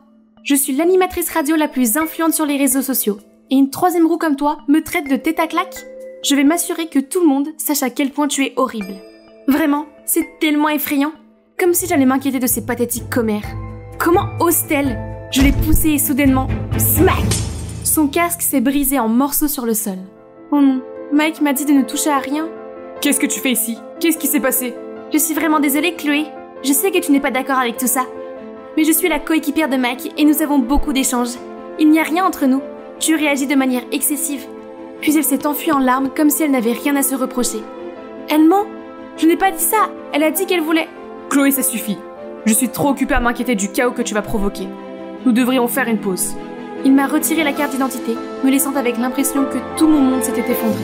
Je suis l'animatrice radio la plus influente sur les réseaux sociaux. Et une 3e roue comme toi me traite de tête à claque? Je vais m'assurer que tout le monde sache à quel point tu es horrible. Vraiment, c'est tellement effrayant. Comme si j'allais m'inquiéter de ces pathétiques commères. Comment ose-t-elle? Je l'ai poussée et soudainement... Smack! Son casque s'est brisé en morceaux sur le sol. Oh non, Mike m'a dit de ne toucher à rien. Qu'est-ce que tu fais ici? Qu'est-ce qui s'est passé? Je suis vraiment désolée, Chloé. Je sais que tu n'es pas d'accord avec tout ça. Mais je suis la coéquipière de Mike et nous avons beaucoup d'échanges. Il n'y a rien entre nous. Tu réagis de manière excessive. Puis elle s'est enfuie en larmes comme si elle n'avait rien à se reprocher. Elle ment? Je n'ai pas dit ça. Elle a dit qu'elle voulait... Chloé, ça suffit. Je suis trop occupée à m'inquiéter du chaos que tu vas provoquer. Nous devrions faire une pause. Il m'a retiré la carte d'identité, me laissant avec l'impression que tout mon monde s'était effondré.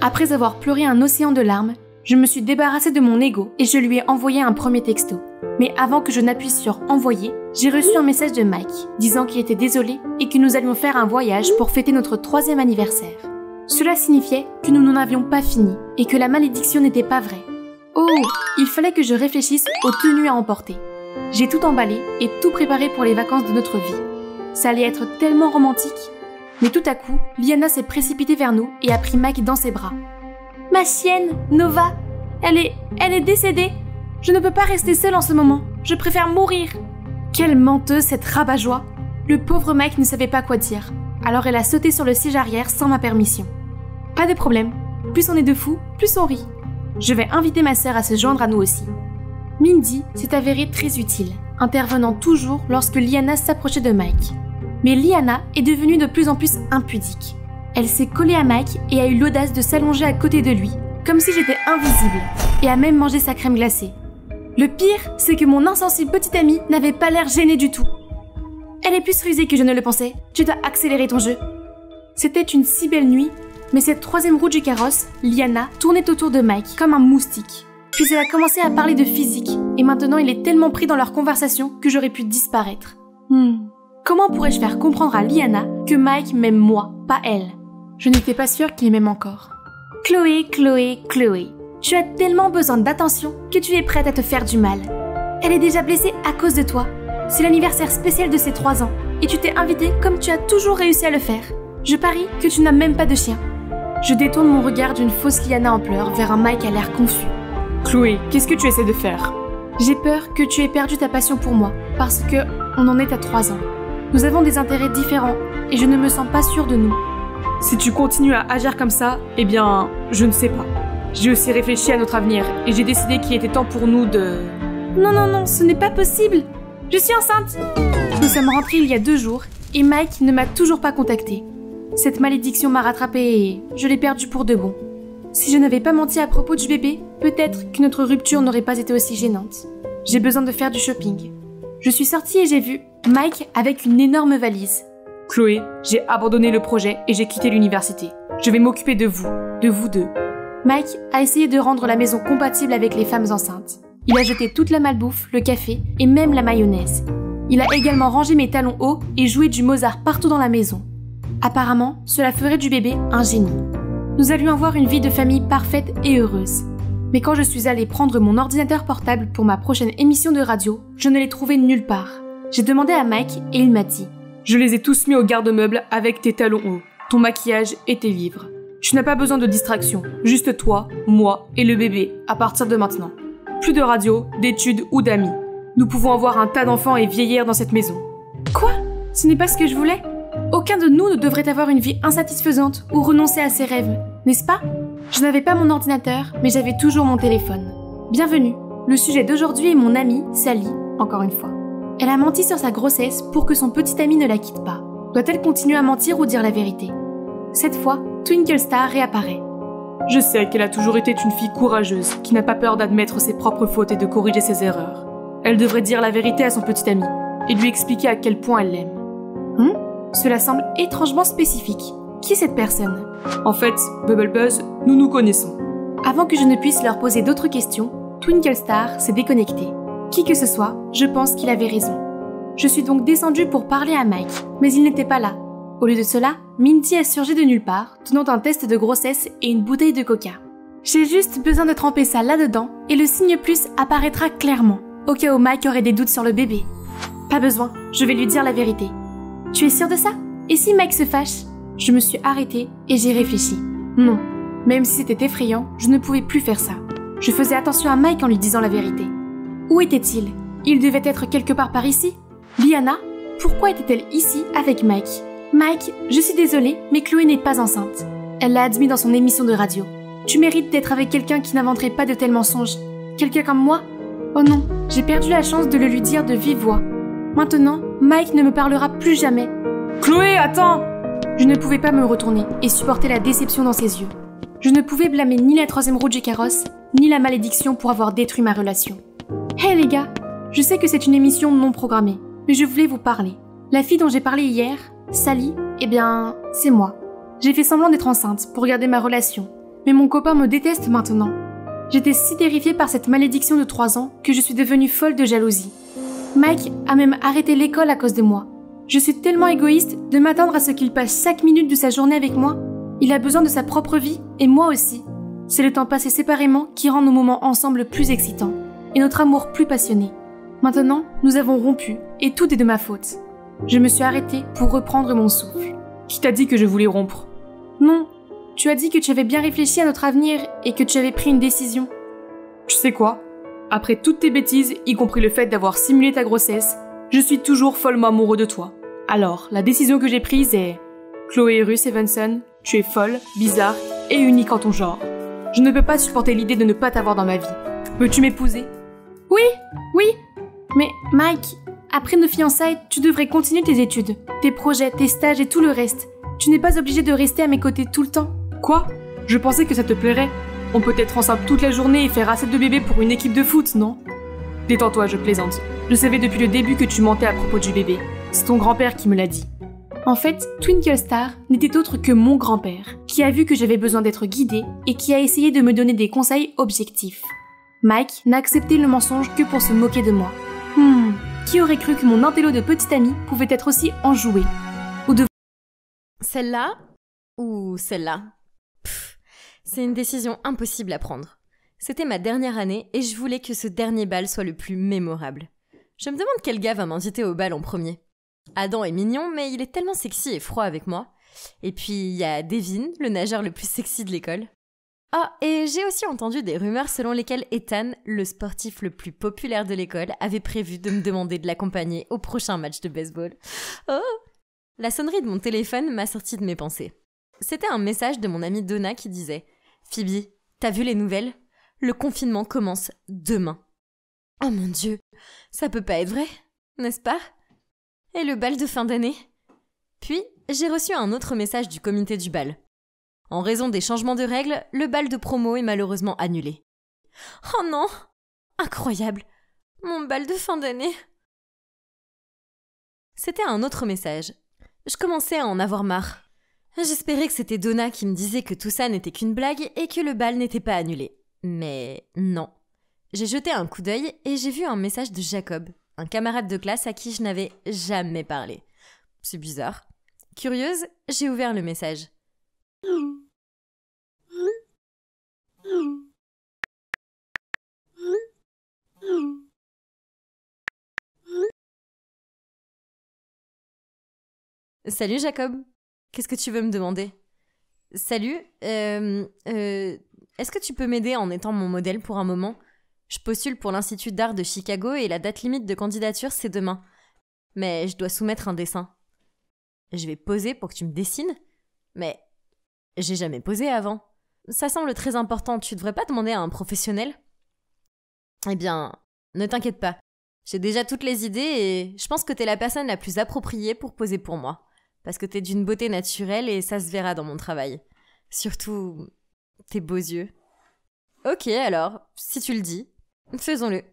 Après avoir pleuré un océan de larmes, je me suis débarrassée de mon ego et je lui ai envoyé un premier texto. Mais avant que je n'appuie sur « Envoyer », j'ai reçu un message de Mike, disant qu'il était désolé et que nous allions faire un voyage pour fêter notre 3e anniversaire. Cela signifiait que nous n'en avions pas fini et que la malédiction n'était pas vraie. Oh, il fallait que je réfléchisse aux tenues à emporter. J'ai tout emballé et tout préparé pour les vacances de notre vie. Ça allait être tellement romantique. Mais tout à coup, Liana s'est précipitée vers nous et a pris Mike dans ses bras. Ma chienne, Nova, elle est décédée. Je ne peux pas rester seule en ce moment. Je préfère mourir. Quelle menteuse, cette rabat-joie. Le pauvre Mike ne savait pas quoi dire. Alors elle a sauté sur le siège arrière sans ma permission. Pas de problème. Plus on est de fous, plus on rit. Je vais inviter ma sœur à se joindre à nous aussi. Mindy s'est avérée très utile, intervenant toujours lorsque Liana s'approchait de Mike. Mais Liana est devenue de plus en plus impudique. Elle s'est collée à Mike et a eu l'audace de s'allonger à côté de lui, comme si j'étais invisible, et a même mangé sa crème glacée. Le pire, c'est que mon insensible petite amie n'avait pas l'air gênée du tout. Elle est plus rusée que je ne le pensais. Tu dois accélérer ton jeu. C'était une si belle nuit, mais cette troisième roue du carrosse, Liana, tournait autour de Mike comme un moustique. Puis elle a commencé à parler de physique, et maintenant il est tellement pris dans leur conversation que j'aurais pu disparaître. Comment pourrais-je faire comprendre à Liana que Mike m'aime moi, pas elle? Je n'étais pas sûre qu'il m'aime encore. Chloé, tu as tellement besoin d'attention que tu es prête à te faire du mal. Elle est déjà blessée à cause de toi. C'est l'anniversaire spécial de ses 3 ans, et tu t'es invitée comme tu as toujours réussi à le faire. Je parie que tu n'as même pas de chien. Je détourne mon regard d'une fausse Liana en pleurs vers un Mike à l'air confus. Chloé, qu'est-ce que tu essaies de faire? J'ai peur que tu aies perdu ta passion pour moi, parce que on en est à 3 ans. Nous avons des intérêts différents, et je ne me sens pas sûre de nous. Si tu continues à agir comme ça, eh bien, je ne sais pas. J'ai aussi réfléchi à notre avenir, et j'ai décidé qu'il était temps pour nous de... Non, ce n'est pas possible. Je suis enceinte. Nous sommes rentrés il y a 2 jours, et Mike ne m'a toujours pas contactée. Cette malédiction m'a rattrapée et je l'ai perdue pour de bon. Si je n'avais pas menti à propos du bébé, peut-être que notre rupture n'aurait pas été aussi gênante. J'ai besoin de faire du shopping. Je suis sortie et j'ai vu Mike avec une énorme valise. Chloé, j'ai abandonné le projet et j'ai quitté l'université. Je vais m'occuper de vous deux. Mike a essayé de rendre la maison compatible avec les femmes enceintes. Il a jeté toute la malbouffe, le café et même la mayonnaise. Il a également rangé mes talons hauts et joué du Mozart partout dans la maison. Apparemment, cela ferait du bébé un génie. Nous allions avoir une vie de famille parfaite et heureuse. Mais quand je suis allée prendre mon ordinateur portable pour ma prochaine émission de radio, je ne l'ai trouvé nulle part. J'ai demandé à Mike et il m'a dit « Je les ai tous mis au garde-meuble avec tes talons hauts, ton maquillage et tes livres. Tu n'as pas besoin de distraction, juste toi, moi et le bébé à partir de maintenant. Plus de radio, d'études ou d'amis. Nous pouvons avoir un tas d'enfants et vieillir dans cette maison. » Quoi? Ce n'est pas ce que je voulais? Aucun de nous ne devrait avoir une vie insatisfaisante ou renoncer à ses rêves, n'est-ce pas? Je n'avais pas mon ordinateur, mais j'avais toujours mon téléphone. Bienvenue. Le sujet d'aujourd'hui est mon amie, Sally, encore une fois. Elle a menti sur sa grossesse pour que son petit ami ne la quitte pas. Doit-elle continuer à mentir ou dire la vérité? Cette fois, Twinkle Star réapparaît. Je sais qu'elle a toujours été une fille courageuse, qui n'a pas peur d'admettre ses propres fautes et de corriger ses erreurs. Elle devrait dire la vérité à son petit ami, et lui expliquer à quel point elle l'aime. Cela semble étrangement spécifique. Qui est cette personne? En fait, Bubble Buzz, nous nous connaissons. Avant que je ne puisse leur poser d'autres questions, Twinkle Star s'est déconnecté. Qui que ce soit, je pense qu'il avait raison. Je suis donc descendue pour parler à Mike, mais il n'était pas là. Au lieu de cela, Minty a surgi de nulle part, tenant un test de grossesse et une bouteille de coca. J'ai juste besoin de tremper ça là-dedans, et le signe plus apparaîtra clairement, au cas où Mike aurait des doutes sur le bébé. Pas besoin, je vais lui dire la vérité. Tu es sûre de ça? Et si Mike se fâche? Je me suis arrêtée et j'ai réfléchi. Non, même si c'était effrayant, je ne pouvais plus faire ça. Je faisais attention à Mike en lui disant la vérité. Où était-il? Il devait être quelque part par ici. Liana, pourquoi était-elle ici avec Mike? Mike, je suis désolée, mais Chloé n'est pas enceinte. Elle l'a admis dans son émission de radio. Tu mérites d'être avec quelqu'un qui n'inventerait pas de tels mensonges. Quelqu'un comme moi? Oh non, j'ai perdu la chance de le lui dire de vive voix. Maintenant, Mike ne me parlera plus jamais. Chloé, attends! Je ne pouvais pas me retourner et supporter la déception dans ses yeux. Je ne pouvais blâmer ni la troisième roue du carrosse, ni la malédiction pour avoir détruit ma relation. Hey les gars, je sais que c'est une émission non programmée, mais je voulais vous parler. La fille dont j'ai parlé hier, Sally, eh bien, c'est moi. J'ai fait semblant d'être enceinte pour garder ma relation, mais mon copain me déteste maintenant. J'étais si terrifiée par cette malédiction de 3 ans que je suis devenue folle de jalousie. Mike a même arrêté l'école à cause de moi. Je suis tellement égoïste de m'attendre à ce qu'il passe chaque minute de sa journée avec moi. Il a besoin de sa propre vie, et moi aussi. C'est le temps passé séparément qui rend nos moments ensemble plus excitants, et notre amour plus passionné. Maintenant, nous avons rompu, et tout est de ma faute. Je me suis arrêtée pour reprendre mon souffle. Qui t'a dit que je voulais rompre? Non, Tu as dit que tu avais bien réfléchi à notre avenir et que tu avais pris une décision. Tu sais quoi? Après toutes tes bêtises, y compris le fait d'avoir simulé ta grossesse, je suis toujours follement amoureux de toi. Alors, la décision que j'ai prise est... Chloé Ruth Evanson, tu es folle, bizarre et unique en ton genre. Je ne peux pas supporter l'idée de ne pas t'avoir dans ma vie. Veux-tu m'épouser? Oui, oui. Mais Mike, après nos fiançailles, tu devrais continuer tes études, tes projets, tes stages et tout le reste. Tu n'es pas obligé de rester à mes côtés tout le temps. Quoi? Je pensais que ça te plairait. On peut être ensemble toute la journée et faire assez de bébés pour une équipe de foot, non? Détends-toi, je plaisante. Je savais depuis le début que tu mentais à propos du bébé. C'est ton grand-père qui me l'a dit. En fait, Twinkle Star n'était autre que mon grand-père, qui a vu que j'avais besoin d'être guidée et qui a essayé de me donner des conseils objectifs. Mike n'a accepté le mensonge que pour se moquer de moi. Qui aurait cru que mon intello de petite amie pouvait être aussi enjoué? Ou de... Celle-là ou celle-là? C'est une décision impossible à prendre. C'était ma dernière année et je voulais que ce dernier bal soit le plus mémorable. Je me demande quel gars va m'inviter au bal en premier. Adam est mignon, mais il est tellement sexy et froid avec moi. Et puis il y a Devin, le nageur le plus sexy de l'école. Ah, et j'ai aussi entendu des rumeurs selon lesquelles Ethan, le sportif le plus populaire de l'école, avait prévu de me demander de l'accompagner au prochain match de baseball. Oh! La sonnerie de mon téléphone m'a sorti de mes pensées. C'était un message de mon amie Donna qui disait « Phoebe, t'as vu les nouvelles? Le confinement commence demain. » Oh mon Dieu, ça peut pas être vrai, n'est-ce pas? Et le bal de fin d'année? Puis, j'ai reçu un autre message du comité du bal. En raison des changements de règles, le bal de promo est malheureusement annulé. Oh non! Incroyable! Mon bal de fin d'année! C'était un autre message. Je commençais à en avoir marre. J'espérais que c'était Donna qui me disait que tout ça n'était qu'une blague et que le bal n'était pas annulé. Mais non. J'ai jeté un coup d'œil et j'ai vu un message de Jacob, un camarade de classe à qui je n'avais jamais parlé. C'est bizarre. Curieuse, j'ai ouvert le message. Salut Jacob, qu'est-ce que tu veux me demander? Salut, est-ce que tu peux m'aider en étant mon modèle pour un moment? Je postule pour l'Institut d'art de Chicago et la date limite de candidature c'est demain. Mais je dois soumettre un dessin. Je vais poser pour que tu me dessines? Mais j'ai jamais posé avant. Ça semble très important, tu devrais pas demander à un professionnel? Eh bien, ne t'inquiète pas. J'ai déjà toutes les idées et je pense que t'es la personne la plus appropriée pour poser pour moi. Parce que t'es d'une beauté naturelle et ça se verra dans mon travail. Surtout, tes beaux yeux. Ok alors, si tu le dis, faisons-le.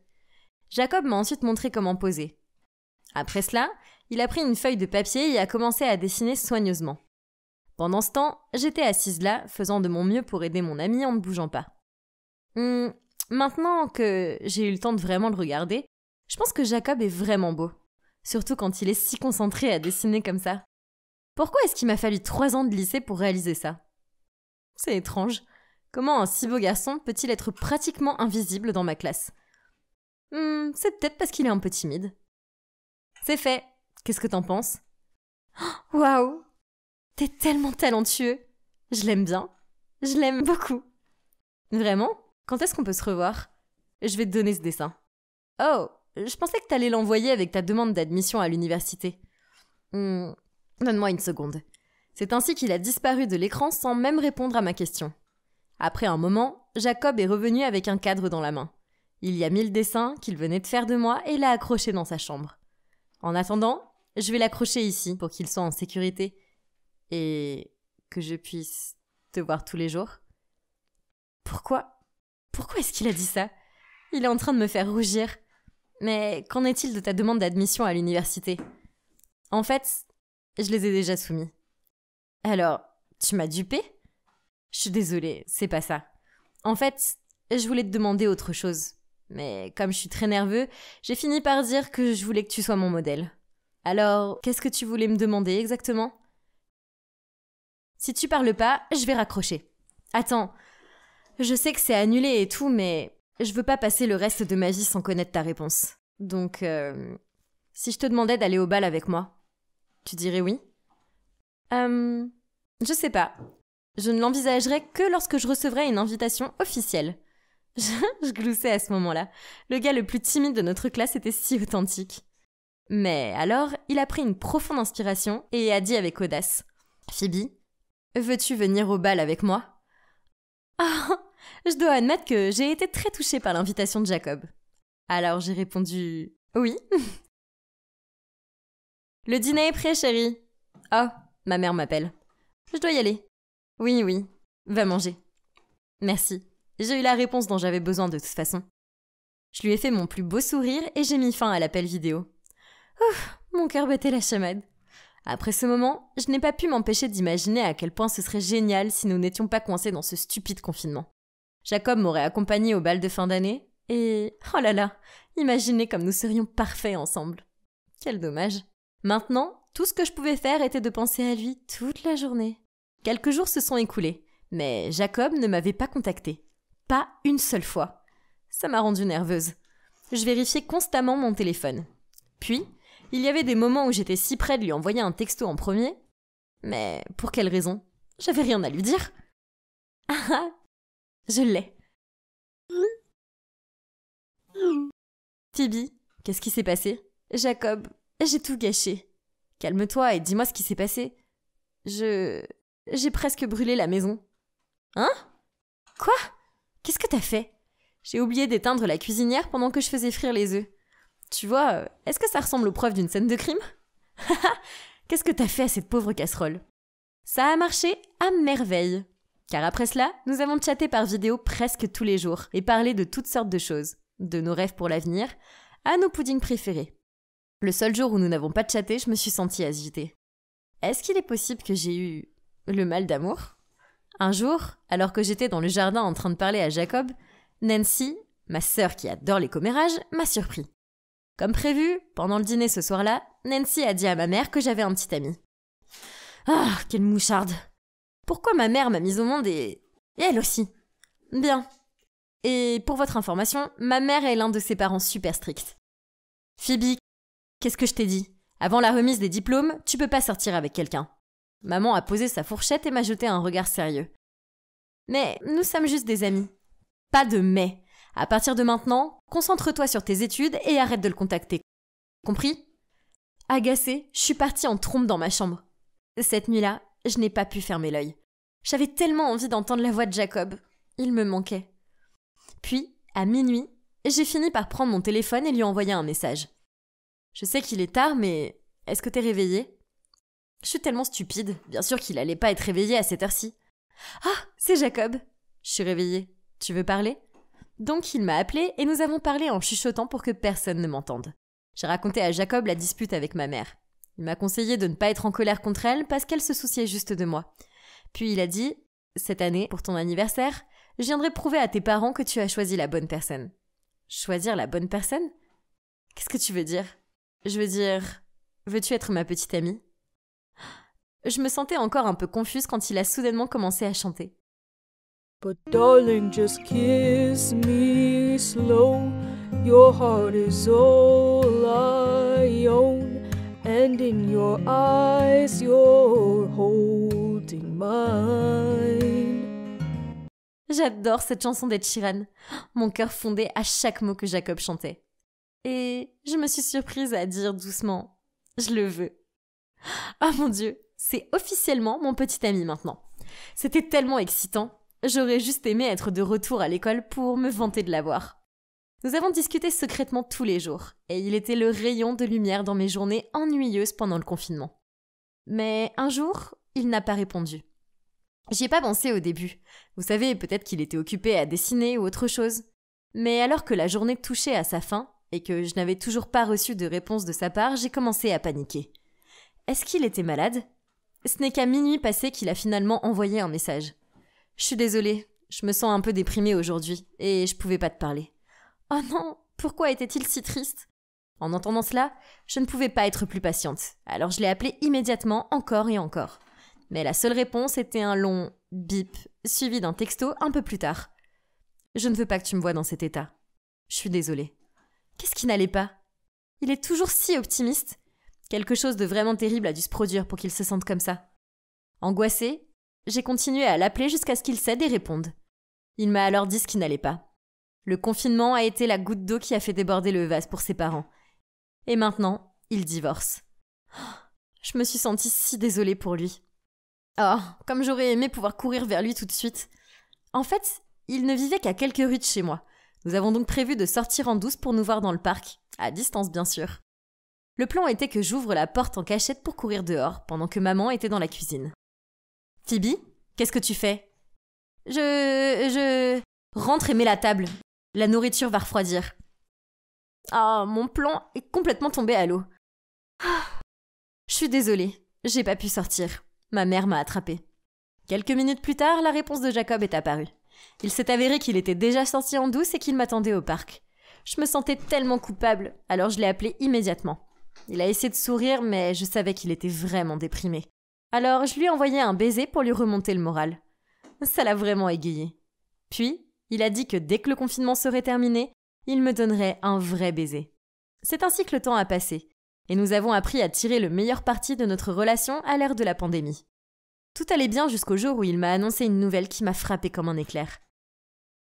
Jacob m'a ensuite montré comment poser. Après cela, il a pris une feuille de papier et a commencé à dessiner soigneusement. Pendant ce temps, j'étais assise là, faisant de mon mieux pour aider mon ami en ne bougeant pas. Maintenant que j'ai eu le temps de vraiment le regarder, je pense que Jacob est vraiment beau. Surtout quand il est si concentré à dessiner comme ça. Pourquoi est-ce qu'il m'a fallu 3 ans de lycée pour réaliser ça? C'est étrange. Comment un si beau garçon peut-il être pratiquement invisible dans ma classe? C'est peut-être parce qu'il est un peu timide. C'est fait. Qu'est-ce que t'en penses? Waouh! T'es tellement talentueux. Je l'aime bien. Je l'aime beaucoup. Vraiment? Quand est-ce qu'on peut se revoir? Je vais te donner ce dessin. Oh, je pensais que t'allais l'envoyer avec ta demande d'admission à l'université. Donne-moi une seconde. C'est ainsi qu'il a disparu de l'écran sans même répondre à ma question. Après un moment, Jacob est revenu avec un cadre dans la main. Il y a mis le dessin qu'il venait de faire de moi et l'a accroché dans sa chambre. En attendant, je vais l'accrocher ici pour qu'il soit en sécurité et que je puisse te voir tous les jours. Pourquoi est-ce qu'il a dit ça? Il est en train de me faire rougir. Mais qu'en est-il de ta demande d'admission à l'université? En fait, je les ai déjà soumis. Alors, tu m'as dupé? Je suis désolée, c'est pas ça. En fait, je voulais te demander autre chose. Mais comme je suis très nerveux, j'ai fini par dire que je voulais que tu sois mon modèle. Alors, qu'est-ce que tu voulais me demander exactement? Si tu parles pas, je vais raccrocher. Attends, je sais que c'est annulé et tout, mais je veux pas passer le reste de ma vie sans connaître ta réponse. Donc, si je te demandais d'aller au bal avec moi, tu dirais oui? Je sais pas. Je ne l'envisagerai que lorsque je recevrai une invitation officielle. Je gloussais à ce moment-là. Le gars le plus timide de notre classe était si authentique. Mais alors, il a pris une profonde inspiration et a dit avec audace « Phoebe, veux-tu venir au bal avec moi ?» Ah, je dois admettre que j'ai été très touchée par l'invitation de Jacob. Alors j'ai répondu « Oui ». « Le dîner est prêt, chérie. »« Oh, ma mère m'appelle. »« Je dois y aller. »« Oui, oui, va manger. »« Merci. J'ai eu la réponse dont j'avais besoin de toute façon. » Je lui ai fait mon plus beau sourire et j'ai mis fin à l'appel vidéo. Ouf, mon cœur battait la chamade. Après ce moment, je n'ai pas pu m'empêcher d'imaginer à quel point ce serait génial si nous n'étions pas coincés dans ce stupide confinement. Jacob m'aurait accompagné au bal de fin d'année et... oh là là, imaginez comme nous serions parfaits ensemble. Quel dommage. Maintenant, tout ce que je pouvais faire était de penser à lui toute la journée. Quelques jours se sont écoulés, mais Jacob ne m'avait pas contacté. Pas une seule fois. Ça m'a rendue nerveuse. Je vérifiais constamment mon téléphone. Puis, il y avait des moments où j'étais si près de lui envoyer un texto en premier. Mais pour quelle raison? J'avais rien à lui dire. Ah, je l'ai. Phoebe, qu'est-ce qui s'est passé? Jacob, j'ai tout gâché. Calme-toi et dis-moi ce qui s'est passé. J'ai presque brûlé la maison. Hein? Quoi? Qu'est-ce que t'as fait? J'ai oublié d'éteindre la cuisinière pendant que je faisais frire les œufs. Tu vois, est-ce que ça ressemble aux preuves d'une scène de crime? Qu'est-ce que t'as fait à cette pauvre casserole? Ça a marché à merveille. Car après cela, nous avons chatté par vidéo presque tous les jours et parlé de toutes sortes de choses, de nos rêves pour l'avenir à nos puddings préférés. Le seul jour où nous n'avons pas chatté, je me suis sentie agitée. Est-ce qu'il est possible que j'ai eu le mal d'amour? Un jour, alors que j'étais dans le jardin en train de parler à Jacob, Nancy, ma sœur qui adore les commérages, m'a surpris. Comme prévu, pendant le dîner ce soir-là, Nancy a dit à ma mère que j'avais un petit ami. Ah, quelle moucharde! Pourquoi ma mère m'a mise au monde et elle aussi? Bien. Et pour votre information, ma mère est l'un de ses parents super stricts. Phoebe, qu'est-ce que je t'ai dit? Avant la remise des diplômes, tu peux pas sortir avec quelqu'un. Maman a posé sa fourchette et m'a jeté un regard sérieux. Mais nous sommes juste des amis. Pas de mais. À partir de maintenant, concentre-toi sur tes études et arrête de le contacter. Compris? Agacée, je suis partie en trombe dans ma chambre. Cette nuit-là, je n'ai pas pu fermer l'œil. J'avais tellement envie d'entendre la voix de Jacob. Il me manquait. Puis, à minuit, j'ai fini par prendre mon téléphone et lui envoyer un message. Je sais qu'il est tard, mais est-ce que t'es réveillée? Je suis tellement stupide. Bien sûr qu'il allait pas être réveillé à cette heure-ci. Ah, c'est Jacob. Je suis réveillée. Tu veux parler? Donc il m'a appelé et nous avons parlé en chuchotant pour que personne ne m'entende. J'ai raconté à Jacob la dispute avec ma mère. Il m'a conseillé de ne pas être en colère contre elle parce qu'elle se souciait juste de moi. Puis il a dit « Cette année, pour ton anniversaire, je viendrai prouver à tes parents que tu as choisi la bonne personne. » Choisir la bonne personne? Qu'est-ce que tu veux dire? Je veux dire, veux-tu être ma petite amie? Je me sentais encore un peu confuse quand il a soudainement commencé à chanter. But darling, just kiss me slow. Your heart is all I own, and in your eyes you're holding mine. J'adore cette chanson d'Ed Sheeran. Mon cœur fondait à chaque mot que Jacob chantait. Et je me suis surprise à dire doucement « Je le veux ». Ah mon Dieu, c'est officiellement mon petit ami maintenant. C'était tellement excitant. J'aurais juste aimé être de retour à l'école pour me vanter de l'avoir. Nous avons discuté secrètement tous les jours, et il était le rayon de lumière dans mes journées ennuyeuses pendant le confinement. Mais un jour, il n'a pas répondu. J'y ai pas pensé au début. Vous savez, peut-être qu'il était occupé à dessiner ou autre chose. Mais alors que la journée touchait à sa fin, et que je n'avais toujours pas reçu de réponse de sa part, j'ai commencé à paniquer. Est-ce qu'il était malade? Ce n'est qu'à minuit passé qu'il a finalement envoyé un message. Je suis désolée, je me sens un peu déprimée aujourd'hui, et je pouvais pas te parler. Oh non, pourquoi était-il si triste? En entendant cela, je ne pouvais pas être plus patiente, alors je l'ai appelé immédiatement encore et encore. Mais la seule réponse était un long bip, suivi d'un texto un peu plus tard. Je ne veux pas que tu me vois dans cet état. Je suis désolée. Qu'est-ce qui n'allait pas? Il est toujours si optimiste. Quelque chose de vraiment terrible a dû se produire pour qu'il se sente comme ça. Angoissée, J'ai continué à l'appeler jusqu'à ce qu'il cède et réponde. Il m'a alors dit ce qui n'allait pas. Le confinement a été la goutte d'eau qui a fait déborder le vase pour ses parents. Et maintenant, il divorce. Je me suis sentie si désolée pour lui. Oh, comme j'aurais aimé pouvoir courir vers lui tout de suite. En fait, il ne vivait qu'à quelques rues de chez moi. Nous avons donc prévu de sortir en douce pour nous voir dans le parc, à distance bien sûr. Le plan était que j'ouvre la porte en cachette pour courir dehors, pendant que maman était dans la cuisine. « Phoebe, qu'est-ce que tu fais ?»« Je... Rentre et mets la table. La nourriture va refroidir. » Ah, mon plan est complètement tombé à l'eau. Je suis désolée, j'ai pas pu sortir. Ma mère m'a attrapée. Quelques minutes plus tard, la réponse de Jacob est apparue. Il s'est avéré qu'il était déjà sorti en douce et qu'il m'attendait au parc. Je me sentais tellement coupable, alors je l'ai appelé immédiatement. Il a essayé de sourire, mais je savais qu'il était vraiment déprimé. Alors je lui ai envoyé un baiser pour lui remonter le moral. Ça l'a vraiment égayé. Puis, il a dit que dès que le confinement serait terminé, il me donnerait un vrai baiser. C'est ainsi que le temps a passé, et nous avons appris à tirer le meilleur parti de notre relation à l'ère de la pandémie. Tout allait bien jusqu'au jour où il m'a annoncé une nouvelle qui m'a frappée comme un éclair.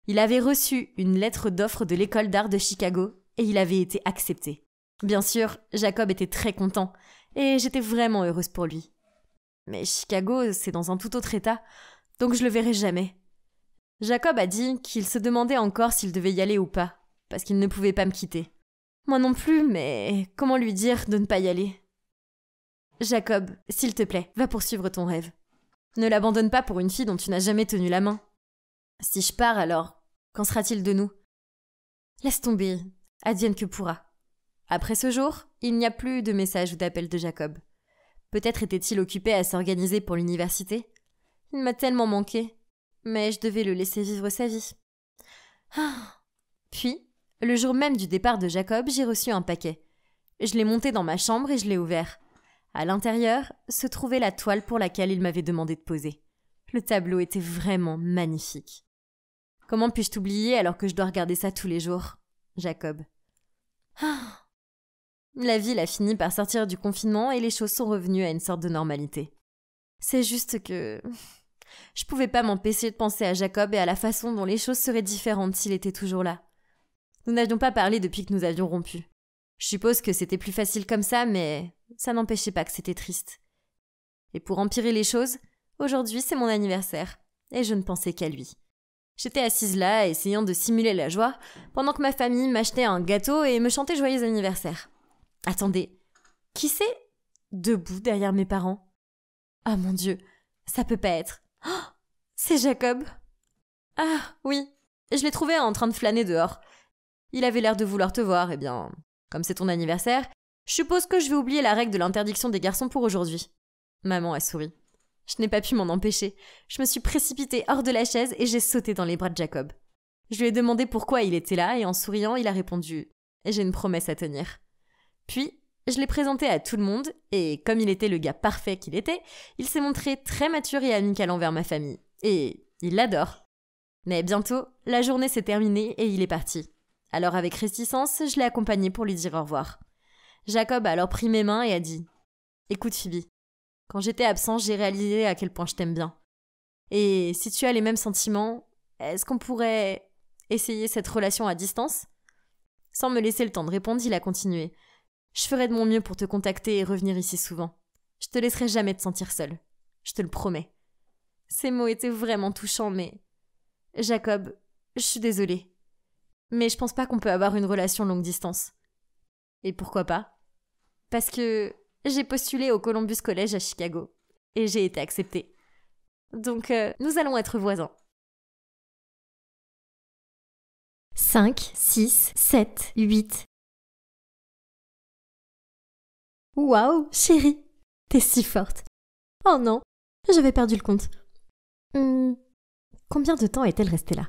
Il avait reçu une lettre d'offre de l'école d'art de Chicago et il avait été accepté. Bien sûr, Jacob était très content et j'étais vraiment heureuse pour lui. Mais Chicago, c'est dans un tout autre état, donc je le verrai jamais. Jacob a dit qu'il se demandait encore s'il devait y aller ou pas, parce qu'il ne pouvait pas me quitter. Moi non plus, mais comment lui dire de ne pas y aller ? Jacob, s'il te plaît, va poursuivre ton rêve. Ne l'abandonne pas pour une fille dont tu n'as jamais tenu la main. Si je pars alors, qu'en sera-t-il de nous ? Laisse tomber, advienne que pourra. Après ce jour, il n'y a plus de messages ou d'appels de Jacob. Peut-être était-il occupé à s'organiser pour l'université. Il m'a tellement manqué, mais je devais le laisser vivre sa vie. Puis, le jour même du départ de Jacob, j'ai reçu un paquet. Je l'ai monté dans ma chambre et je l'ai ouvert. À l'intérieur se trouvait la toile pour laquelle il m'avait demandé de poser. Le tableau était vraiment magnifique. Comment puis-je t'oublier alors que je dois regarder ça tous les jours, Jacob ? La ville a fini par sortir du confinement et les choses sont revenues à une sorte de normalité. C'est juste que... je pouvais pas m'empêcher de penser à Jacob et à la façon dont les choses seraient différentes s'il était toujours là. Nous n'avions pas parlé depuis que nous avions rompu. Je suppose que c'était plus facile comme ça, mais ça n'empêchait pas que c'était triste. Et pour empirer les choses, aujourd'hui c'est mon anniversaire, et je ne pensais qu'à lui. J'étais assise là, essayant de simuler la joie, pendant que ma famille m'achetait un gâteau et me chantait joyeux anniversaire. Attendez, qui c'est debout derrière mes parents ? Ah mon Dieu, ça peut pas être. Oh, c'est Jacob. Ah oui, je l'ai trouvé en train de flâner dehors. Il avait l'air de vouloir te voir, eh bien, comme c'est ton anniversaire, je suppose que je vais oublier la règle de l'interdiction des garçons pour aujourd'hui. Maman a souri. Je n'ai pas pu m'en empêcher. Je me suis précipitée hors de la chaise et j'ai sauté dans les bras de Jacob. Je lui ai demandé pourquoi il était là et en souriant, il a répondu « J'ai une promesse à tenir ». Puis, je l'ai présenté à tout le monde et comme il était le gars parfait qu'il était, il s'est montré très mature et amical envers ma famille. Et il l'adore. Mais bientôt, la journée s'est terminée et il est parti. Alors avec réticence, je l'ai accompagné pour lui dire au revoir. Jacob a alors pris mes mains et a dit « Écoute Phoebe, quand j'étais absent, j'ai réalisé à quel point je t'aime bien. Et si tu as les mêmes sentiments, est-ce qu'on pourrait essayer cette relation à distance ?» Sans me laisser le temps de répondre, il a continué. « Je ferai de mon mieux pour te contacter et revenir ici souvent. Je te laisserai jamais te sentir seule. Je te le promets. » Ces mots étaient vraiment touchants, mais... Jacob, je suis désolée. Mais je pense pas qu'on peut avoir une relation longue distance. Et pourquoi pas ? Parce que j'ai postulé au Columbus College à Chicago. Et j'ai été acceptée. Donc, nous allons être voisins. 5, 6, 7, 8. Waouh, chérie, t'es si forte. Oh non, j'avais perdu le compte. Combien de temps est-elle restée là ?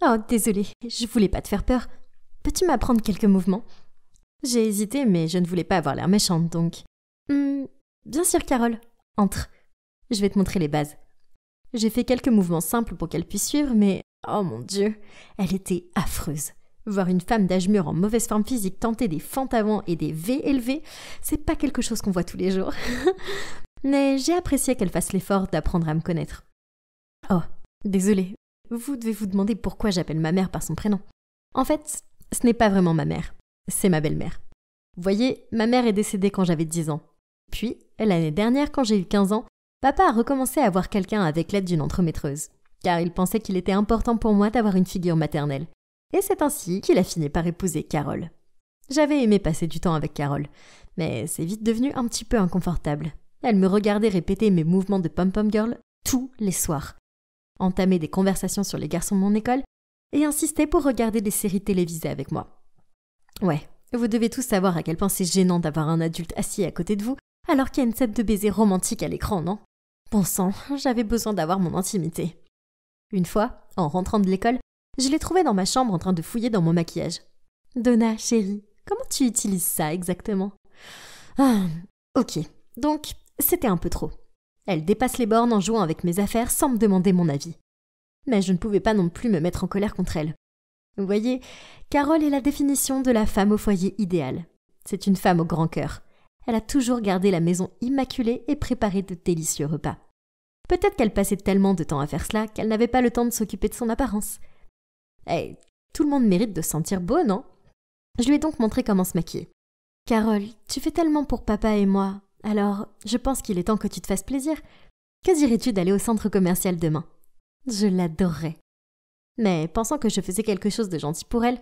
Oh, désolée, je voulais pas te faire peur. Peux-tu m'apprendre quelques mouvements ? J'ai hésité, mais je ne voulais pas avoir l'air méchante, donc... Bien sûr, Carole. Entre. Je vais te montrer les bases. J'ai fait quelques mouvements simples pour qu'elle puisse suivre, mais... Oh mon Dieu, elle était affreuse. Voir une femme d'âge mûr en mauvaise forme physique tenter des fentes avant et des V élevés, c'est pas quelque chose qu'on voit tous les jours. Mais j'ai apprécié qu'elle fasse l'effort d'apprendre à me connaître. Oh, désolée, vous devez vous demander pourquoi j'appelle ma mère par son prénom. En fait, ce n'est pas vraiment ma mère, c'est ma belle-mère. Vous voyez, ma mère est décédée quand j'avais 10 ans. Puis, l'année dernière, quand j'ai eu 15 ans, papa a recommencé à voir quelqu'un avec l'aide d'une entremaîtreuse, car il pensait qu'il était important pour moi d'avoir une figure maternelle. Et c'est ainsi qu'il a fini par épouser Carole. J'avais aimé passer du temps avec Carole, mais c'est vite devenu un petit peu inconfortable. Elle me regardait répéter mes mouvements de pom-pom girl tous les soirs, entamer des conversations sur les garçons de mon école et insister pour regarder des séries télévisées avec moi. Ouais, vous devez tous savoir à quel point c'est gênant d'avoir un adulte assis à côté de vous alors qu'il y a une scène de baiser romantique à l'écran, non? Bon sang, j'avais besoin d'avoir mon intimité. Une fois, en rentrant de l'école, je l'ai trouvée dans ma chambre en train de fouiller dans mon maquillage. « Donna, chérie, comment tu utilises ça exactement ?» Ah, ok, donc c'était un peu trop. Elle dépasse les bornes en jouant avec mes affaires sans me demander mon avis. Mais je ne pouvais pas non plus me mettre en colère contre elle. Vous voyez, Carole est la définition de la femme au foyer idéale. C'est une femme au grand cœur. Elle a toujours gardé la maison immaculée et préparé de délicieux repas. Peut-être qu'elle passait tellement de temps à faire cela qu'elle n'avait pas le temps de s'occuper de son apparence. Hey, tout le monde mérite de se sentir beau, non? Je lui ai donc montré comment se maquiller. « Carole, tu fais tellement pour papa et moi, alors je pense qu'il est temps que tu te fasses plaisir. Que dirais-tu d'aller au centre commercial demain ?» Je l'adorerais. Mais pensant que je faisais quelque chose de gentil pour elle,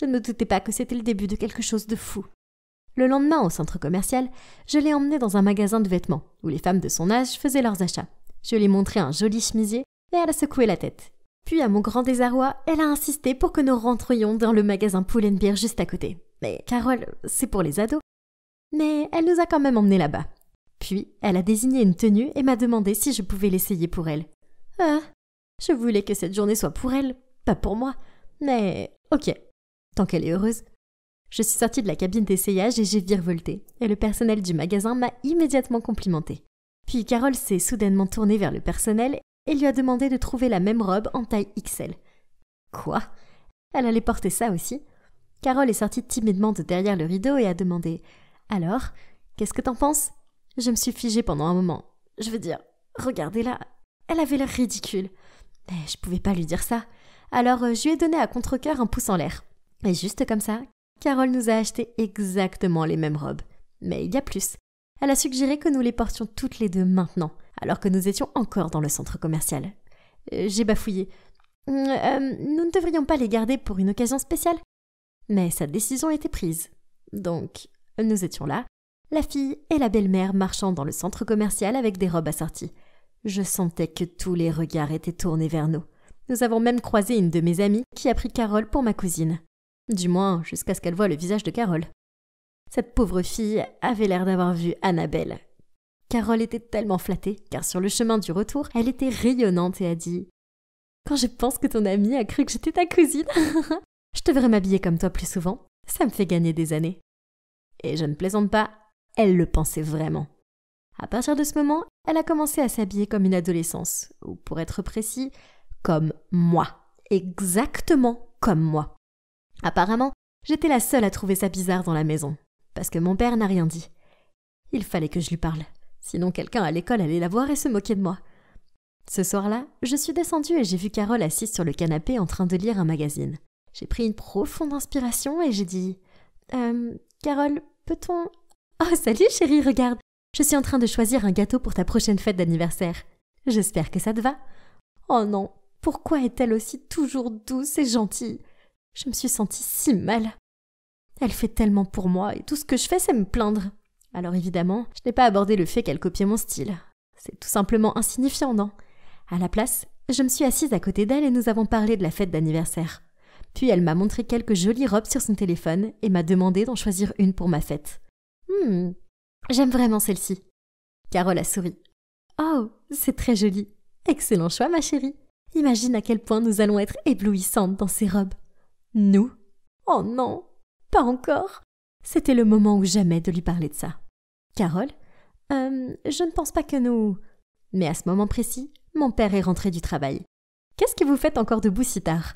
je ne me doutais pas que c'était le début de quelque chose de fou. Le lendemain, au centre commercial, je l'ai emmenée dans un magasin de vêtements, où les femmes de son âge faisaient leurs achats. Je lui ai montré un joli chemisier, et elle a secoué la tête. Puis, à mon grand désarroi, elle a insisté pour que nous rentrions dans le magasin Pull & Bear juste à côté. Mais Carole, c'est pour les ados. Mais elle nous a quand même emmenés là-bas. Puis, elle a désigné une tenue et m'a demandé si je pouvais l'essayer pour elle. Ah, je voulais que cette journée soit pour elle, pas pour moi. Mais ok, tant qu'elle est heureuse. Je suis sortie de la cabine d'essayage et j'ai virevolté, et le personnel du magasin m'a immédiatement complimenté. Puis Carole s'est soudainement tournée vers le personnel et lui a demandé de trouver la même robe en taille XL. Quoi? Elle allait porter ça aussi? Carole est sortie timidement de derrière le rideau et a demandé « Alors, qu'est-ce que t'en penses ?» Je me suis figée pendant un moment. Je veux dire, regardez-la, elle avait l'air ridicule. Mais je pouvais pas lui dire ça. Alors je lui ai donné à contre-cœur un pouce en l'air. Et juste comme ça, Carole nous a acheté exactement les mêmes robes. Mais il y a plus. Elle a suggéré que nous les portions toutes les deux maintenant, alors que nous étions encore dans le centre commercial. J'ai bafouillé. Nous ne devrions pas les garder pour une occasion spéciale. Mais sa décision était prise. Donc, nous étions là, la fille et la belle-mère marchant dans le centre commercial avec des robes assorties. Je sentais que tous les regards étaient tournés vers nous. Nous avons même croisé une de mes amies qui a pris Carole pour ma cousine. Du moins, jusqu'à ce qu'elle voie le visage de Carole. Cette pauvre fille avait l'air d'avoir vu Annabelle. Carole était tellement flattée, car sur le chemin du retour, elle était rayonnante et a dit « Quand je pense que ton amie a cru que j'étais ta cousine, je devrais m'habiller comme toi plus souvent, ça me fait gagner des années. » Et je ne plaisante pas, elle le pensait vraiment. À partir de ce moment, elle a commencé à s'habiller comme une adolescence, ou pour être précis, comme moi. Exactement comme moi. Apparemment, j'étais la seule à trouver ça bizarre dans la maison, parce que mon père n'a rien dit. Il fallait que je lui parle, sinon quelqu'un à l'école allait la voir et se moquer de moi. Ce soir-là, je suis descendue et j'ai vu Carole assise sur le canapé en train de lire un magazine. J'ai pris une profonde inspiration et j'ai dit « Carole, peut-on… Oh, salut chérie, regarde, je suis en train de choisir un gâteau pour ta prochaine fête d'anniversaire. J'espère que ça te va. Oh non, pourquoi est-elle aussi toujours douce et gentille ? Je me suis sentie si mal. Elle fait tellement pour moi et tout ce que je fais, c'est me plaindre. Alors évidemment, je n'ai pas abordé le fait qu'elle copiait mon style. C'est tout simplement insignifiant, non ? À la place, je me suis assise à côté d'elle et nous avons parlé de la fête d'anniversaire. Puis elle m'a montré quelques jolies robes sur son téléphone et m'a demandé d'en choisir une pour ma fête. J'aime vraiment celle-ci. Carole a souri. Oh, c'est très joli. Excellent choix, ma chérie. Imagine à quel point nous allons être éblouissantes dans ces robes. Nous ? Oh non, pas encore. C'était le moment ou jamais de lui parler de ça. Carole, je ne pense pas que nous… Mais à ce moment précis, mon père est rentré du travail. Qu'est-ce que vous faites encore debout si tard ?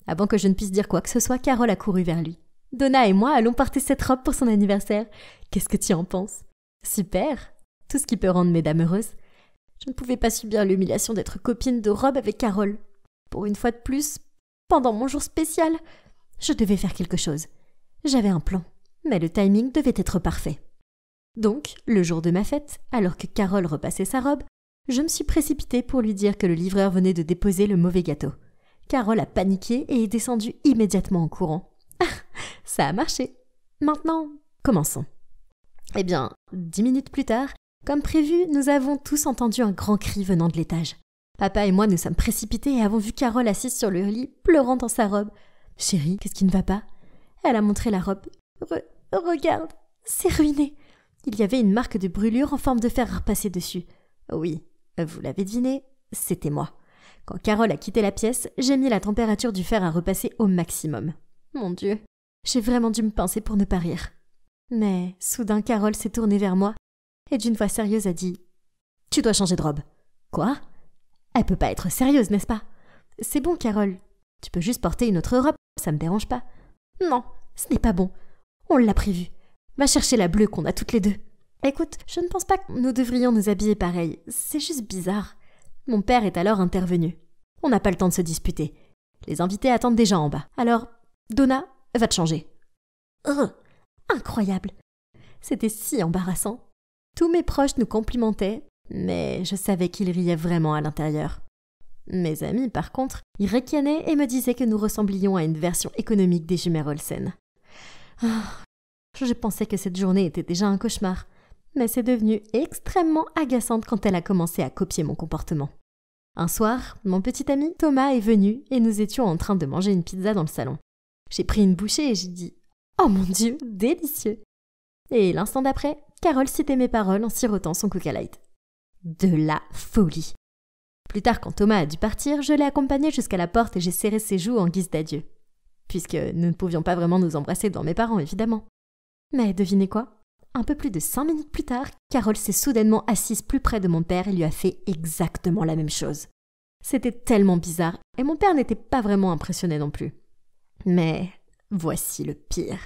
Avant que je ne puisse dire quoi que ce soit, Carole a couru vers lui. Donna et moi allons porter cette robe pour son anniversaire. Qu'est-ce que tu en penses ? Super. tout ce qui peut rendre mesdames heureuses. Je ne pouvais pas subir l'humiliation d'être copine de Rob avec Carole. Pour une fois de plus, pendant mon jour spécial, je devais faire quelque chose. J'avais un plan, mais le timing devait être parfait. Donc, le jour de ma fête, alors que Carole repassait sa robe, je me suis précipitée pour lui dire que le livreur venait de déposer le mauvais gâteau. Carole a paniqué et est descendue immédiatement en courant. Ça a marché. Maintenant, commençons. Eh bien, 10 minutes plus tard, comme prévu, nous avons tous entendu un grand cri venant de l'étage. Papa et moi nous sommes précipités et avons vu Carole assise sur le lit, pleurant dans sa robe. « Chérie, qu'est-ce qui ne va pas ?» Elle a montré la robe. Regarde, c'est ruiné. Il y avait une marque de brûlure en forme de fer à repasser dessus. Oui, vous l'avez deviné, c'était moi. Quand Carole a quitté la pièce, j'ai mis la température du fer à repasser au maximum. Mon Dieu, j'ai vraiment dû me pincer pour ne pas rire. Mais soudain, Carole s'est tournée vers moi et d'une voix sérieuse a dit « Tu dois changer de robe. » Quoi ? Elle peut pas être sérieuse, n'est-ce pas ? C'est bon, Carole. Tu peux juste porter une autre robe, ça me dérange pas. Non, ce n'est pas bon. On l'a prévu. Va chercher la bleue qu'on a toutes les deux. Écoute, je ne pense pas que nous devrions nous habiller pareil. C'est juste bizarre. Mon père est alors intervenu. On n'a pas le temps de se disputer. Les invités attendent déjà en bas. Alors, Donna, va te changer. Incroyable. C'était si embarrassant. Tous mes proches nous complimentaient, mais je savais qu'ils riaient vraiment à l'intérieur. Mes amis, par contre, ils ricanaient et me disaient que nous ressemblions à une version économique des jumelles Olsen. Je pensais que cette journée était déjà un cauchemar, mais c'est devenu extrêmement agaçante quand elle a commencé à copier mon comportement. Un soir, mon petit ami Thomas est venu et nous étions en train de manger une pizza dans le salon. J'ai pris une bouchée et j'ai dit « Oh mon Dieu, délicieux !» Et l'instant d'après, Carole citait mes paroles en sirotant son Coca Light. De la folie. Plus tard, quand Thomas a dû partir, je l'ai accompagné jusqu'à la porte et j'ai serré ses joues en guise d'adieu. Puisque nous ne pouvions pas vraiment nous embrasser devant mes parents, évidemment. Mais devinez quoi ? Un peu plus de 5 minutes plus tard, Carole s'est soudainement assise plus près de mon père et lui a fait exactement la même chose. C'était tellement bizarre et mon père n'était pas vraiment impressionné non plus. Mais voici le pire.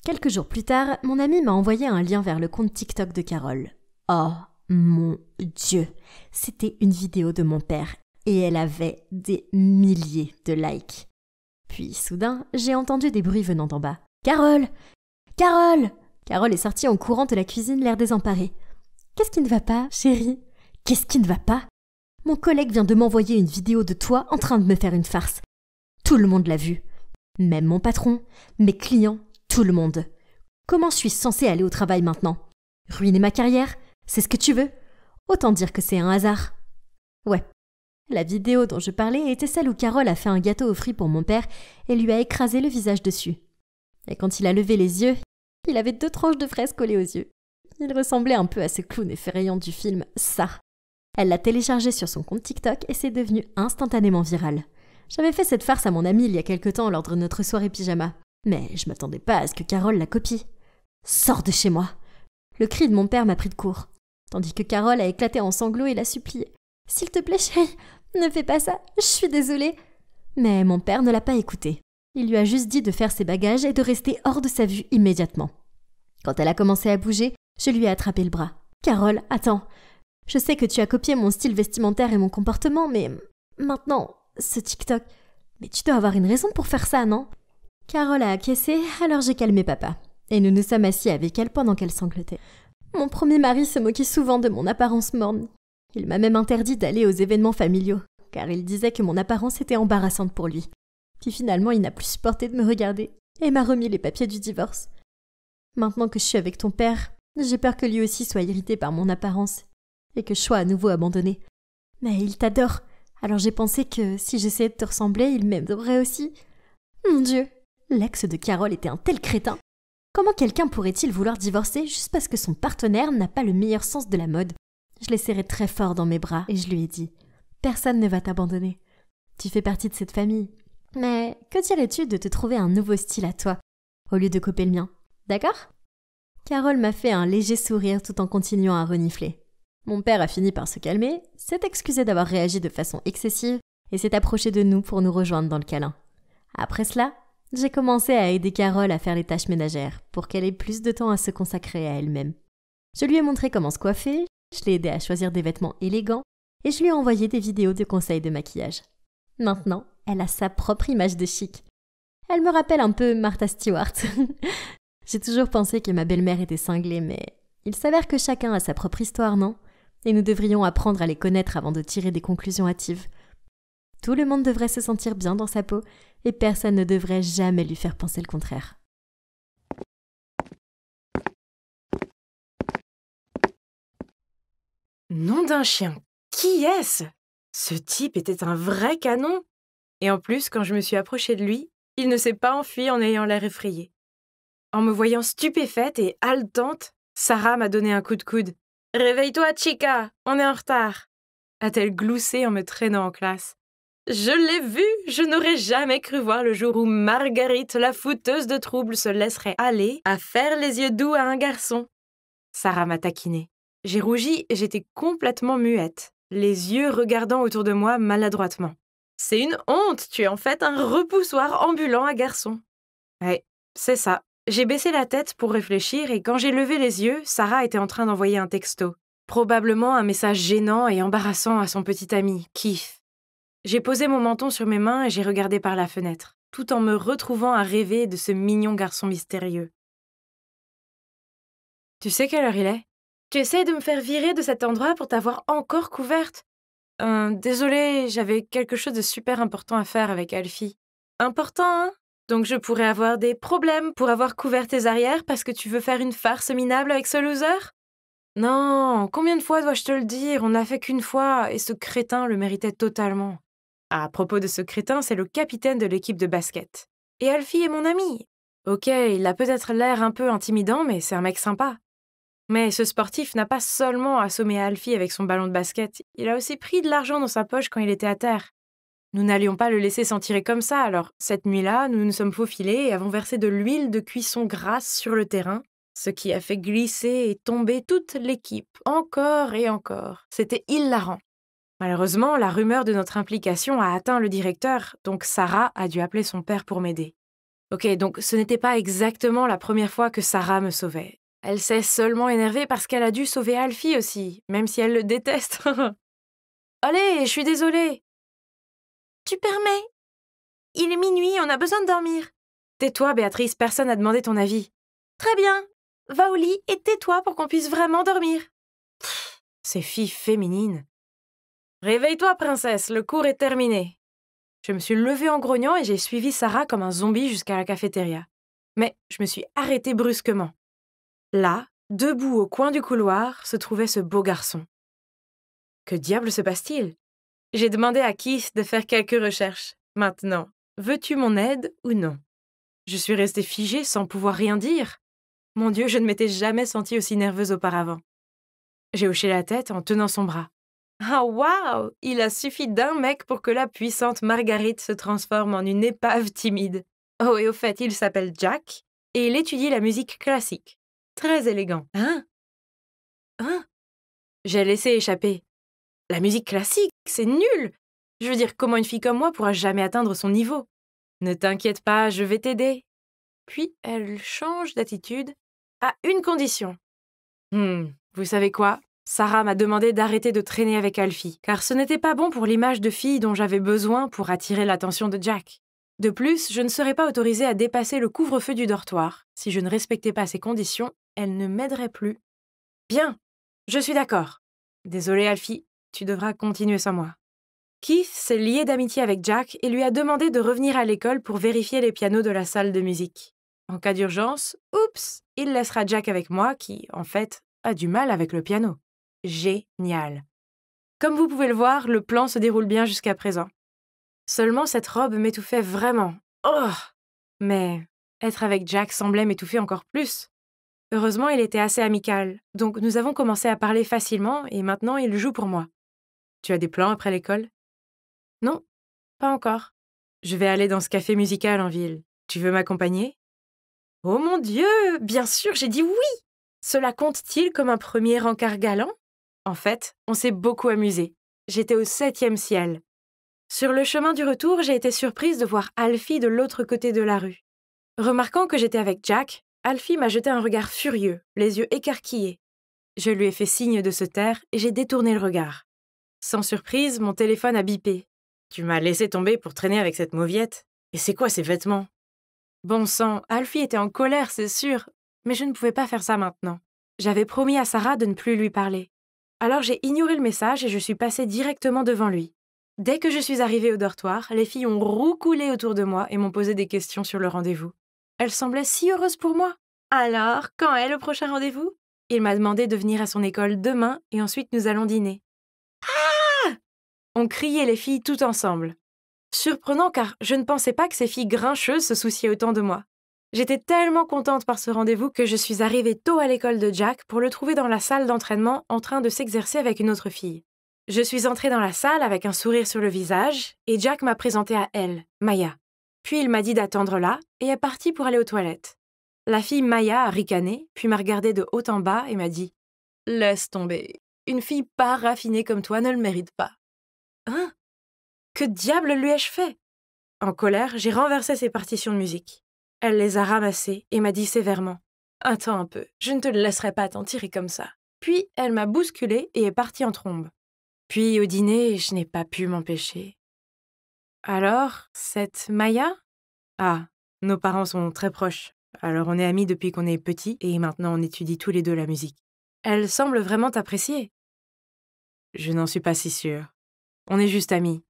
Quelques jours plus tard, mon ami m'a envoyé un lien vers le compte TikTok de Carole. Oh mon Dieu, c'était une vidéo de mon père et elle avait des milliers de likes. Puis soudain, j'ai entendu des bruits venant d'en bas. « Carole ! Carole !» Carole est sortie en courant de la cuisine, l'air désemparée. « Qu'est-ce qui ne va pas, chérie ? Qu'est-ce qui ne va pas ? Mon collègue vient de m'envoyer une vidéo de toi en train de me faire une farce. Tout le monde l'a vue. Même mon patron, mes clients, tout le monde. Comment suis-je censée aller au travail maintenant ? Ruiner ma carrière ? C'est ce que tu veux ? Autant dire que c'est un hasard. » Ouais. La vidéo dont je parlais était celle où Carole a fait un gâteau aux fruits pour mon père et lui a écrasé le visage dessus. Et quand il a levé les yeux, il avait 2 tranches de fraises collées aux yeux. Il ressemblait un peu à ce clown effrayant du film Ça. Elle l'a téléchargé sur son compte TikTok et c'est devenu instantanément viral. J'avais fait cette farce à mon ami il y a quelque temps lors de notre soirée pyjama. Mais je m'attendais pas à ce que Carole la copie. « Sors de chez moi !» Le cri de mon père m'a pris de court, tandis que Carole a éclaté en sanglots et l'a supplié. « S'il te plaît, chérie, ne fais pas ça, je suis désolée. » Mais mon père ne l'a pas écouté. Il lui a juste dit de faire ses bagages et de rester hors de sa vue immédiatement. Quand elle a commencé à bouger, je lui ai attrapé le bras. « Carole, attends. Je sais que tu as copié mon style vestimentaire et mon comportement, mais maintenant, ce TikTok... Mais tu dois avoir une raison pour faire ça, non ?» Carole a acquiescé, alors j'ai calmé papa. Et nous nous sommes assis avec elle pendant qu'elle sanglotait. Mon premier mari se moquait souvent de mon apparence morne. Il m'a même interdit d'aller aux événements familiaux, car il disait que mon apparence était embarrassante pour lui. Puis finalement, il n'a plus supporté de me regarder et m'a remis les papiers du divorce. Maintenant que je suis avec ton père, j'ai peur que lui aussi soit irrité par mon apparence et que je sois à nouveau abandonnée. Mais il t'adore, alors j'ai pensé que si j'essayais de te ressembler, il m'aimerait aussi. Mon Dieu, l'ex de Carole était un tel crétin. Comment quelqu'un pourrait-il vouloir divorcer juste parce que son partenaire n'a pas le meilleur sens de la mode ? Je l'ai serré très fort dans mes bras et je lui ai dit « Personne ne va t'abandonner. Tu fais partie de cette famille. Mais que dirais-tu de te trouver un nouveau style à toi, au lieu de copier le mien ? D'accord ?» Carole m'a fait un léger sourire tout en continuant à renifler. Mon père a fini par se calmer, s'est excusé d'avoir réagi de façon excessive et s'est approché de nous pour nous rejoindre dans le câlin. Après cela, j'ai commencé à aider Carole à faire les tâches ménagères pour qu'elle ait plus de temps à se consacrer à elle-même. Je lui ai montré comment se coiffer, Je l'ai aidée à choisir des vêtements élégants et je lui ai envoyé des vidéos de conseils de maquillage. Maintenant, elle a sa propre image de chic. Elle me rappelle un peu Martha Stewart. J'ai toujours pensé que ma belle-mère était cinglée, mais il s'avère que chacun a sa propre histoire, non? Et nous devrions apprendre à les connaître avant de tirer des conclusions hâtives. Tout le monde devrait se sentir bien dans sa peau et personne ne devrait jamais lui faire penser le contraire. Nom d'un chien, qui est-ce? Ce type était un vrai canon. Et en plus, quand je me suis approchée de lui, il ne s'est pas enfui en ayant l'air effrayé. En me voyant stupéfaite et haletante, Sarah m'a donné un coup de coude. « Réveille-toi, chica, on est en retard !» a-t-elle gloussé en me traînant en classe. Je l'ai vu, je n'aurais jamais cru voir le jour où Marguerite, la fouteuse de troubles, se laisserait aller à faire les yeux doux à un garçon. Sarah m'a taquinée. J'ai rougi et j'étais complètement muette, les yeux regardant autour de moi maladroitement. C'est une honte, tu es en fait un repoussoir ambulant à garçons. Ouais, c'est ça. J'ai baissé la tête pour réfléchir et quand j'ai levé les yeux, Sarah était en train d'envoyer un texto. Probablement un message gênant et embarrassant à son petit ami, Keith. J'ai posé mon menton sur mes mains et j'ai regardé par la fenêtre, tout en me retrouvant à rêver de ce mignon garçon mystérieux. Tu sais quelle heure il est? Tu essaies de me faire virer de cet endroit pour t'avoir encore couverte. Désolée, j'avais quelque chose de super important à faire avec Alfie. Important, hein? Donc je pourrais avoir des problèmes pour avoir couvert tes arrières parce que tu veux faire une farce minable avec ce loser? Non, combien de fois dois-je te le dire? On n'a fait qu'une fois, et ce crétin le méritait totalement. À propos de ce crétin, c'est le capitaine de l'équipe de basket. Et Alfie est mon ami. Ok, il a peut-être l'air un peu intimidant, mais c'est un mec sympa. Mais ce sportif n'a pas seulement assommé Alfie avec son ballon de basket, il a aussi pris de l'argent dans sa poche quand il était à terre. Nous n'allions pas le laisser s'en tirer comme ça, alors cette nuit-là, nous nous sommes faufilés et avons versé de l'huile de cuisson grasse sur le terrain, ce qui a fait glisser et tomber toute l'équipe, encore et encore. C'était hilarant. Malheureusement, la rumeur de notre implication a atteint le directeur, donc Sarah a dû appeler son père pour m'aider. Ok, donc ce n'était pas exactement la première fois que Sarah me sauvait. Elle s'est seulement énervée parce qu'elle a dû sauver Alfie aussi, même si elle le déteste. Allez, je suis désolée. Tu permets? Il est minuit, on a besoin de dormir. Tais-toi, Béatrice, personne n'a demandé ton avis. Très bien. Va au lit et tais-toi pour qu'on puisse vraiment dormir. Ces filles féminines. Réveille-toi, princesse, le cours est terminé. Je me suis levée en grognant et j'ai suivi Sarah comme un zombie jusqu'à la cafétéria. Mais je me suis arrêtée brusquement. Là, debout au coin du couloir, se trouvait ce beau garçon. Que diable se passe-t-il? J'ai demandé à Keith de faire quelques recherches. Maintenant, veux-tu mon aide ou non? Je suis restée figée sans pouvoir rien dire. Mon Dieu, je ne m'étais jamais sentie aussi nerveuse auparavant. J'ai hoché la tête en tenant son bras. Ah waouh! Il a suffi d'un mec pour que la puissante Marguerite se transforme en une épave timide. Oh, et au fait, il s'appelle Jack, et il étudie la musique classique. Très élégant. Hein? J'ai laissé échapper. La musique classique, c'est nul! Je veux dire, comment une fille comme moi pourra jamais atteindre son niveau? Ne t'inquiète pas, je vais t'aider. Puis elle change d'attitude à une condition. Vous savez quoi? Sarah m'a demandé d'arrêter de traîner avec Alfie, car ce n'était pas bon pour l'image de fille dont j'avais besoin pour attirer l'attention de Jack. De plus, je ne serais pas autorisée à dépasser le couvre-feu du dortoir. Si je ne respectais pas ces conditions, elle ne m'aiderait plus. Bien, je suis d'accord. Désolée, Alfie, tu devras continuer sans moi. Keith s'est lié d'amitié avec Jack et lui a demandé de revenir à l'école pour vérifier les pianos de la salle de musique. En cas d'urgence, oups, il laissera Jack avec moi qui, en fait, a du mal avec le piano. Génial. Comme vous pouvez le voir, le plan se déroule bien jusqu'à présent. Seulement cette robe m'étouffait vraiment. Oh! Mais être avec Jack semblait m'étouffer encore plus. Heureusement, il était assez amical, donc nous avons commencé à parler facilement et maintenant il joue pour moi. Tu as des plans après l'école? Non, pas encore. Je vais aller dans ce café musical en ville. Tu veux m'accompagner? Oh mon Dieu! Bien sûr, j'ai dit oui! Cela compte-t-il comme un premier encart galant? En fait, on s'est beaucoup amusé. J'étais au 7e ciel. Sur le chemin du retour, j'ai été surprise de voir Alfie de l'autre côté de la rue. Remarquant que j'étais avec Jack, Alfie m'a jeté un regard furieux, les yeux écarquillés. Je lui ai fait signe de se taire et j'ai détourné le regard. Sans surprise, mon téléphone a bipé. Tu m'as laissé tomber pour traîner avec cette mauviette. Et c'est quoi ces vêtements? Bon sang, Alfie était en colère, c'est sûr, mais je ne pouvais pas faire ça maintenant. J'avais promis à Sarah de ne plus lui parler. Alors j'ai ignoré le message et je suis passée directement devant lui. Dès que je suis arrivée au dortoir, les filles ont roucoulé autour de moi et m'ont posé des questions sur le rendez-vous. Elles semblaient si heureuses pour moi. Alors, quand est le prochain rendez-vous? Il m'a demandé de venir à son école demain et ensuite nous allons dîner. Ah! On criait les filles toutes ensemble. Surprenant car je ne pensais pas que ces filles grincheuses se souciaient autant de moi. J'étais tellement contente par ce rendez-vous que je suis arrivée tôt à l'école de Jack pour le trouver dans la salle d'entraînement en train de s'exercer avec une autre fille. Je suis entrée dans la salle avec un sourire sur le visage et Jack m'a présenté à elle, Maya. Puis il m'a dit d'attendre là et est parti pour aller aux toilettes. La fille Maya a ricané, puis m'a regardé de haut en bas et m'a dit « Laisse tomber, une fille pas raffinée comme toi ne le mérite pas. » Hein? Que diable lui ai-je fait? En colère, j'ai renversé ses partitions de musique. Elle les a ramassées et m'a dit sévèrement « Attends un peu, je ne te laisserai pas t'en tirer comme ça. » Puis elle m'a bousculée et est partie en trombe. Puis au dîner, je n'ai pas pu m'empêcher. Alors, cette Maya? Ah, nos parents sont très proches. Alors on est amis depuis qu'on est petits et maintenant on étudie tous les deux la musique. Elle semble vraiment t'apprécier. Je n'en suis pas si sûre. On est juste amis.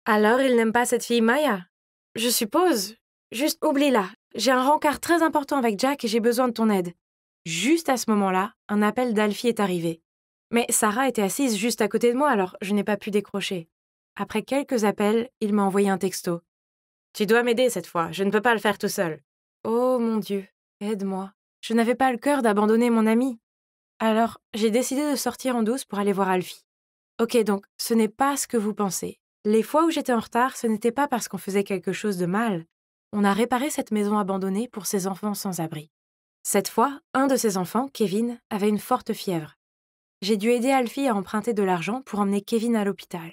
Alors il n'aime pas cette fille Maya? Je suppose. Juste oublie-la. J'ai un rencard très important avec Jack et j'ai besoin de ton aide. Juste à ce moment-là, un appel d'Alfie est arrivé. Mais Sarah était assise juste à côté de moi, alors je n'ai pas pu décrocher. Après quelques appels, il m'a envoyé un texto. « Tu dois m'aider cette fois, je ne peux pas le faire tout seul. » Oh mon Dieu, aide-moi. Je n'avais pas le cœur d'abandonner mon ami. Alors, j'ai décidé de sortir en douce pour aller voir Alfie. Ok, donc, ce n'est pas ce que vous pensez. Les fois où j'étais en retard, ce n'était pas parce qu'on faisait quelque chose de mal. On a réparé cette maison abandonnée pour ses enfants sans abri. Cette fois, un de ses enfants, Kevin, avait une forte fièvre. J'ai dû aider Alfie à emprunter de l'argent pour emmener Kevin à l'hôpital.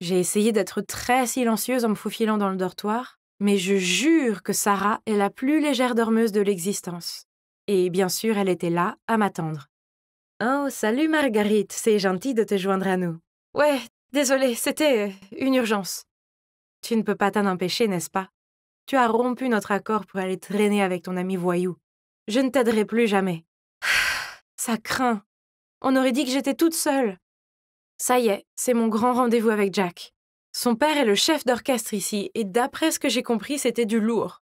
J'ai essayé d'être très silencieuse en me faufilant dans le dortoir, mais je jure que Sarah est la plus légère dormeuse de l'existence. Et bien sûr, elle était là, à m'attendre. « Oh, salut Marguerite, c'est gentil de te joindre à nous. »« Ouais, désolée, c'était une urgence. »« Tu ne peux pas t'en empêcher, n'est-ce pas? Tu as rompu notre accord pour aller traîner avec ton ami voyou. Je ne t'aiderai plus jamais. » Ça craint. On aurait dit que j'étais toute seule. Ça y est, c'est mon grand rendez-vous avec Jack. Son père est le chef d'orchestre ici, et d'après ce que j'ai compris, c'était du lourd.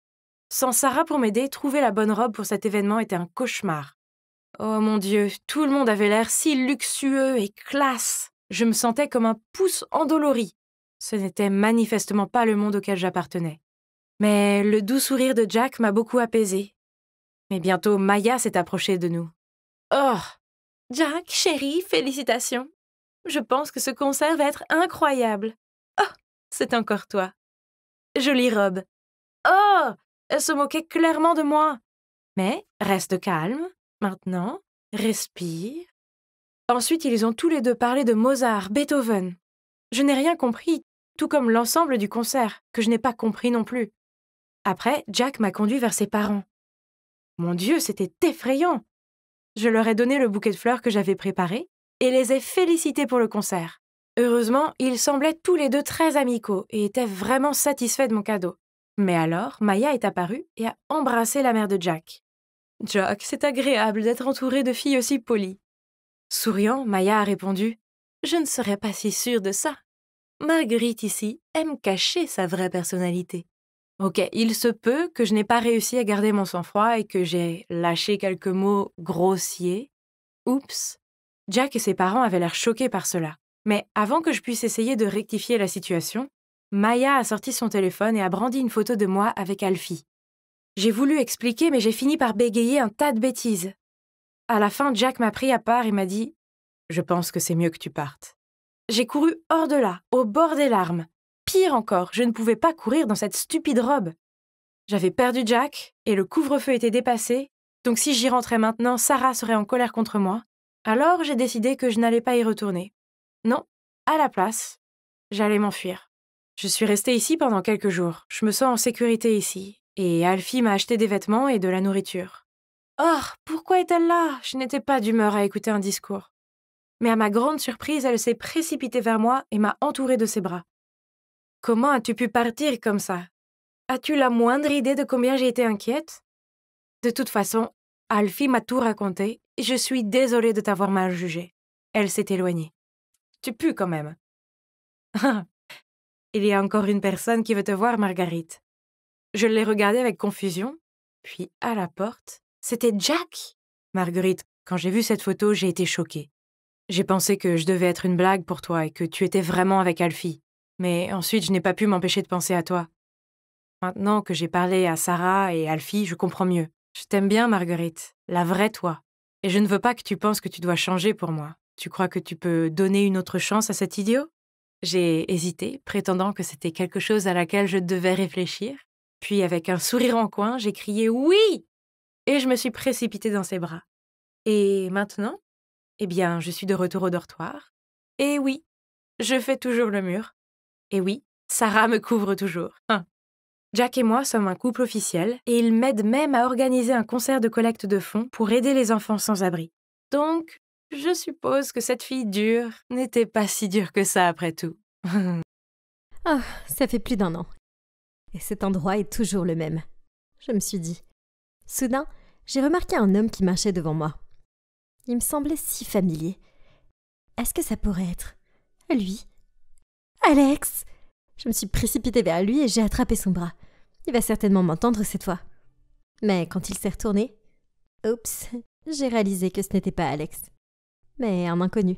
Sans Sarah pour m'aider, trouver la bonne robe pour cet événement était un cauchemar. Oh mon Dieu, tout le monde avait l'air si luxueux et classe. Je me sentais comme un pouce endolori. Ce n'était manifestement pas le monde auquel j'appartenais. Mais le doux sourire de Jack m'a beaucoup apaisée. Mais bientôt, Maya s'est approchée de nous. Oh! Jack, chérie, félicitations. Je pense que ce concert va être incroyable. Oh, c'est encore toi. Jolie robe. Oh, elle se moquait clairement de moi. Mais reste calme. Maintenant, respire. Ensuite, ils ont tous les deux parlé de Mozart, Beethoven. Je n'ai rien compris, tout comme l'ensemble du concert, que je n'ai pas compris non plus. Après, Jack m'a conduit vers ses parents. Mon Dieu, c'était effrayant. Je leur ai donné le bouquet de fleurs que j'avais préparé et les ai félicités pour le concert. Heureusement, ils semblaient tous les deux très amicaux et étaient vraiment satisfaits de mon cadeau. Mais alors, Maya est apparue et a embrassé la mère de Jack. « Jack, c'est agréable d'être entourée de filles aussi polies. » Souriant, Maya a répondu « Je ne serais pas si sûre de ça. Marguerite ici aime cacher sa vraie personnalité. » Ok, il se peut que je n'ai pas réussi à garder mon sang-froid et que j'ai lâché quelques mots grossiers. Oups. Jack et ses parents avaient l'air choqués par cela. Mais avant que je puisse essayer de rectifier la situation, Maya a sorti son téléphone et a brandi une photo de moi avec Alfie. J'ai voulu expliquer, mais j'ai fini par bégayer un tas de bêtises. À la fin, Jack m'a pris à part et m'a dit « Je pense que c'est mieux que tu partes. » J'ai couru hors de là, au bord des larmes. Pire encore, je ne pouvais pas courir dans cette stupide robe. J'avais perdu Jack et le couvre-feu était dépassé, donc si j'y rentrais maintenant, Sarah serait en colère contre moi. Alors j'ai décidé que je n'allais pas y retourner. Non, à la place, j'allais m'enfuir. Je suis restée ici pendant quelques jours. Je me sens en sécurité ici. Et Alfie m'a acheté des vêtements et de la nourriture. Oh, pourquoi est-elle là? Je n'étais pas d'humeur à écouter un discours. Mais à ma grande surprise, elle s'est précipitée vers moi et m'a entourée de ses bras. Comment as-tu pu partir comme ça? As-tu la moindre idée de combien j'ai été inquiète? De toute façon, Alfie m'a tout raconté et je suis désolée de t'avoir mal jugée. Elle s'est éloignée. Tu pues quand même. Il y a encore une personne qui veut te voir, Marguerite. Je l'ai regardée avec confusion, puis à la porte, c'était Jack. Marguerite, quand j'ai vu cette photo, j'ai été choquée. J'ai pensé que je devais être une blague pour toi et que tu étais vraiment avec Alfie. Mais ensuite, je n'ai pas pu m'empêcher de penser à toi. Maintenant que j'ai parlé à Sarah et Alfie, je comprends mieux. Je t'aime bien, Marguerite, la vraie toi. Et je ne veux pas que tu penses que tu dois changer pour moi. Tu crois que tu peux donner une autre chance à cet idiot? J'ai hésité, prétendant que c'était quelque chose à laquelle je devais réfléchir. Puis, avec un sourire en coin, j'ai crié « Oui !» et je me suis précipitée dans ses bras. Et maintenant, eh bien, je suis de retour au dortoir. Et oui, je fais toujours le mur. Et oui, Sarah me couvre toujours. Jack et moi sommes un couple officiel et il m'aide même à organiser un concert de collecte de fonds pour aider les enfants sans abri. Donc, je suppose que cette fille dure n'était pas si dure que ça après tout. Oh, ça fait plus d'1 an. Et cet endroit est toujours le même. Je me suis dit. Soudain, j'ai remarqué un homme qui marchait devant moi. Il me semblait si familier. Est-ce que ça pourrait être lui? Alex! Je me suis précipitée vers lui et j'ai attrapé son bras. Il va certainement m'entendre cette fois. Mais quand il s'est retourné, oups, j'ai réalisé que ce n'était pas Alex, mais un inconnu.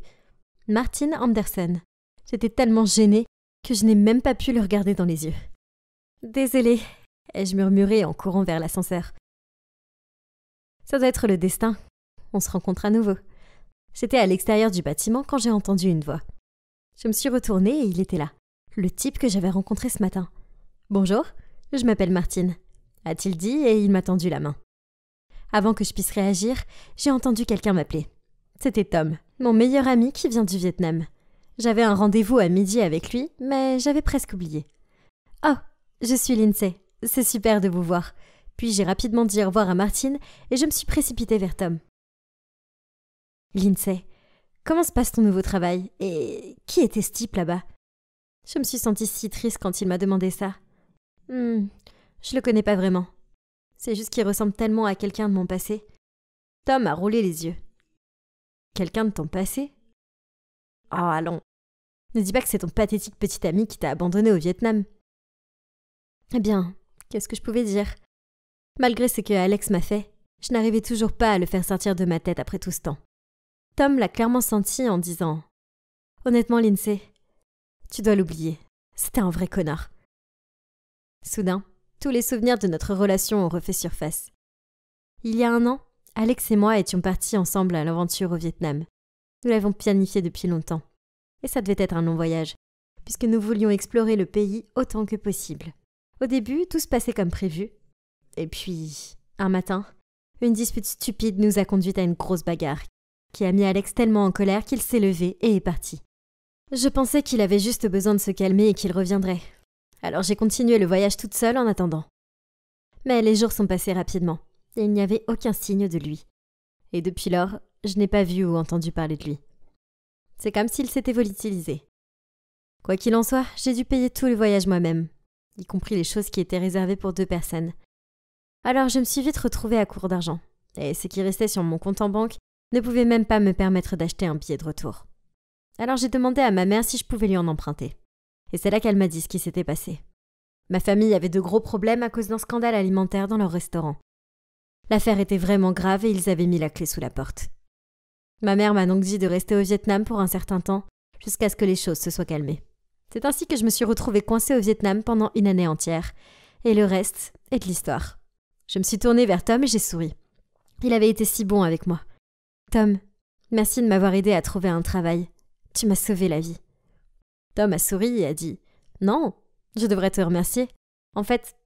Martin Anderson. J'étais tellement gênée que je n'ai même pas pu le regarder dans les yeux. Désolée, ai-je murmuré en courant vers l'ascenseur. Ça doit être le destin. On se rencontre à nouveau. J'étais à l'extérieur du bâtiment quand j'ai entendu une voix. Je me suis retournée et il était là, le type que j'avais rencontré ce matin. « Bonjour, je m'appelle Martine », a-t-il dit et il m'a tendu la main. Avant que je puisse réagir, j'ai entendu quelqu'un m'appeler. C'était Tom, mon meilleur ami qui vient du Vietnam. J'avais un rendez-vous à midi avec lui, mais j'avais presque oublié. « Oh, je suis Lindsay, c'est super de vous voir. » Puis j'ai rapidement dit au revoir à Martine et je me suis précipitée vers Tom. « Lindsay, comment se passe ton nouveau travail? Et qui était ce type là-bas ?» Je me suis sentie si triste quand il m'a demandé ça. Je le connais pas vraiment. C'est juste qu'il ressemble tellement à quelqu'un de mon passé. Tom a roulé les yeux. Quelqu'un de ton passé? Oh, allons. Ne dis pas que c'est ton pathétique petit ami qui t'a abandonné au Vietnam. Eh bien, qu'est-ce que je pouvais dire? Malgré ce que Alex m'a fait, je n'arrivais toujours pas à le faire sortir de ma tête après tout ce temps. Tom l'a clairement senti en disant « Honnêtement, Lindsay, tu dois l'oublier. C'était un vrai connard. » Soudain, tous les souvenirs de notre relation ont refait surface. Il y a 1 an, Alex et moi étions partis ensemble à l'aventure au Vietnam. Nous l'avons planifié depuis longtemps. Et ça devait être un long voyage, puisque nous voulions explorer le pays autant que possible. Au début, tout se passait comme prévu. Et puis, un matin, une dispute stupide nous a conduit à une grosse bagarre, qui a mis Alex tellement en colère qu'il s'est levé et est parti. Je pensais qu'il avait juste besoin de se calmer et qu'il reviendrait. Alors j'ai continué le voyage toute seule en attendant. Mais les jours sont passés rapidement, et il n'y avait aucun signe de lui. Et depuis lors, je n'ai pas vu ou entendu parler de lui. C'est comme s'il s'était volatilisé. Quoi qu'il en soit, j'ai dû payer tout le voyage moi-même, y compris les choses qui étaient réservées pour 2 personnes. Alors je me suis vite retrouvée à court d'argent, et ce qui restait sur mon compte en banque ne pouvait même pas me permettre d'acheter un billet de retour. Alors j'ai demandé à ma mère si je pouvais lui en emprunter. Et c'est là qu'elle m'a dit ce qui s'était passé. Ma famille avait de gros problèmes à cause d'un scandale alimentaire dans leur restaurant. L'affaire était vraiment grave et ils avaient mis la clé sous la porte. Ma mère m'a donc dit de rester au Vietnam pour un certain temps, jusqu'à ce que les choses se soient calmées. C'est ainsi que je me suis retrouvée coincée au Vietnam pendant 1 année entière. Et le reste est de l'histoire. Je me suis tournée vers Tom et j'ai souri. Il avait été si bon avec moi. « Tom, merci de m'avoir aidé à trouver un travail. Tu m'as sauvé la vie. » Tom a souri et a dit « Non, je devrais te remercier. En fait,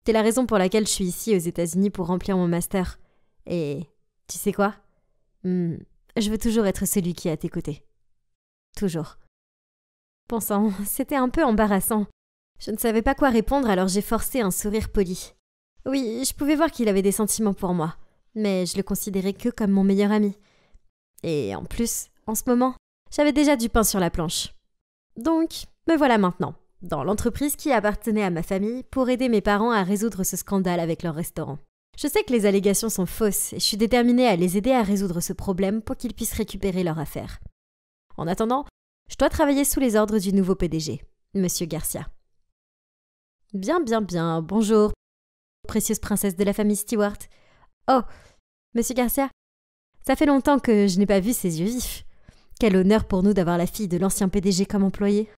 t'es la raison pour laquelle je suis ici aux États-Unis pour remplir mon master. Et tu sais quoi? Je veux toujours être celui qui est à tes côtés. Toujours. » Bon sang, c'était un peu embarrassant. Je ne savais pas quoi répondre alors j'ai forcé un sourire poli. Oui, je pouvais voir qu'il avait des sentiments pour moi, mais je le considérais que comme mon meilleur ami. Et en plus, en ce moment, j'avais déjà du pain sur la planche. Donc, me voilà maintenant, dans l'entreprise qui appartenait à ma famille pour aider mes parents à résoudre ce scandale avec leur restaurant. Je sais que les allégations sont fausses et je suis déterminée à les aider à résoudre ce problème pour qu'ils puissent récupérer leur affaire. En attendant, je dois travailler sous les ordres du nouveau PDG, Monsieur Garcia. Bien, bonjour, précieuse princesse de la famille Stewart. Oh, Monsieur Garcia, ça fait longtemps que je n'ai pas vu ses yeux vifs. Quel honneur pour nous d'avoir la fille de l'ancien PDG comme employée.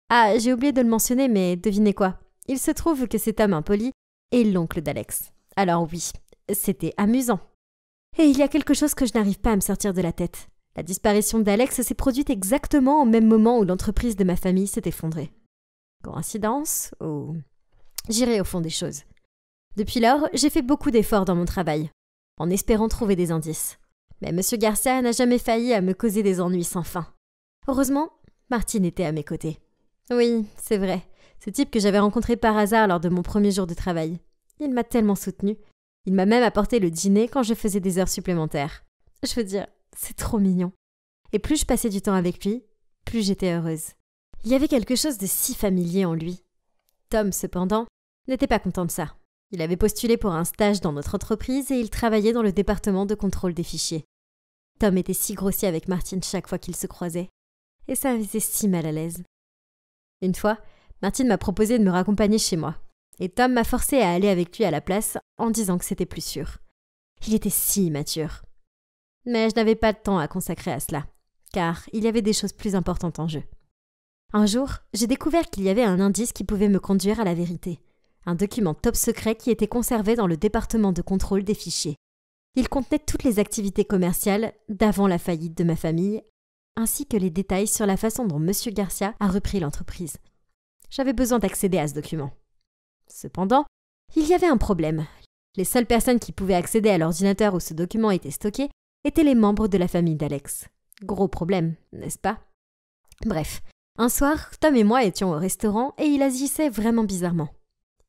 Ah, j'ai oublié de le mentionner, mais devinez quoi? Il se trouve que cet homme impoli est l'oncle d'Alex. Alors oui, c'était amusant. Et il y a quelque chose que je n'arrive pas à me sortir de la tête. La disparition d'Alex s'est produite exactement au même moment où l'entreprise de ma famille s'est effondrée. Coïncidence ou... J'irai au fond des choses. Depuis lors, j'ai fait beaucoup d'efforts dans mon travail, en espérant trouver des indices. Mais Monsieur Garcia n'a jamais failli à me causer des ennuis sans fin. Heureusement, Martine était à mes côtés. Oui, c'est vrai, ce type que j'avais rencontré par hasard lors de mon premier jour de travail. Il m'a tellement soutenue. Il m'a même apporté le dîner quand je faisais des heures supplémentaires. Je veux dire, c'est trop mignon. Et plus je passais du temps avec lui, plus j'étais heureuse. Il y avait quelque chose de si familier en lui. Tom, cependant, n'était pas content de ça. Il avait postulé pour un stage dans notre entreprise et il travaillait dans le département de contrôle des fichiers. Tom était si grossier avec Martine chaque fois qu'ils se croisaient. Et ça me faisait si mal à l'aise. Une fois, Martine m'a proposé de me raccompagner chez moi. Et Tom m'a forcé à aller avec lui à la place en disant que c'était plus sûr. Il était si immature. Mais je n'avais pas de temps à consacrer à cela, car il y avait des choses plus importantes en jeu. Un jour, j'ai découvert qu'il y avait un indice qui pouvait me conduire à la vérité. Un document top secret qui était conservé dans le département de contrôle des fichiers. Il contenait toutes les activités commerciales d'avant la faillite de ma famille, ainsi que les détails sur la façon dont M. Garcia a repris l'entreprise. J'avais besoin d'accéder à ce document. Cependant, il y avait un problème. Les seules personnes qui pouvaient accéder à l'ordinateur où ce document était stocké étaient les membres de la famille d'Alex. Gros problème, n'est-ce pas? Bref, un soir, Tom et moi étions au restaurant et il agissait vraiment bizarrement.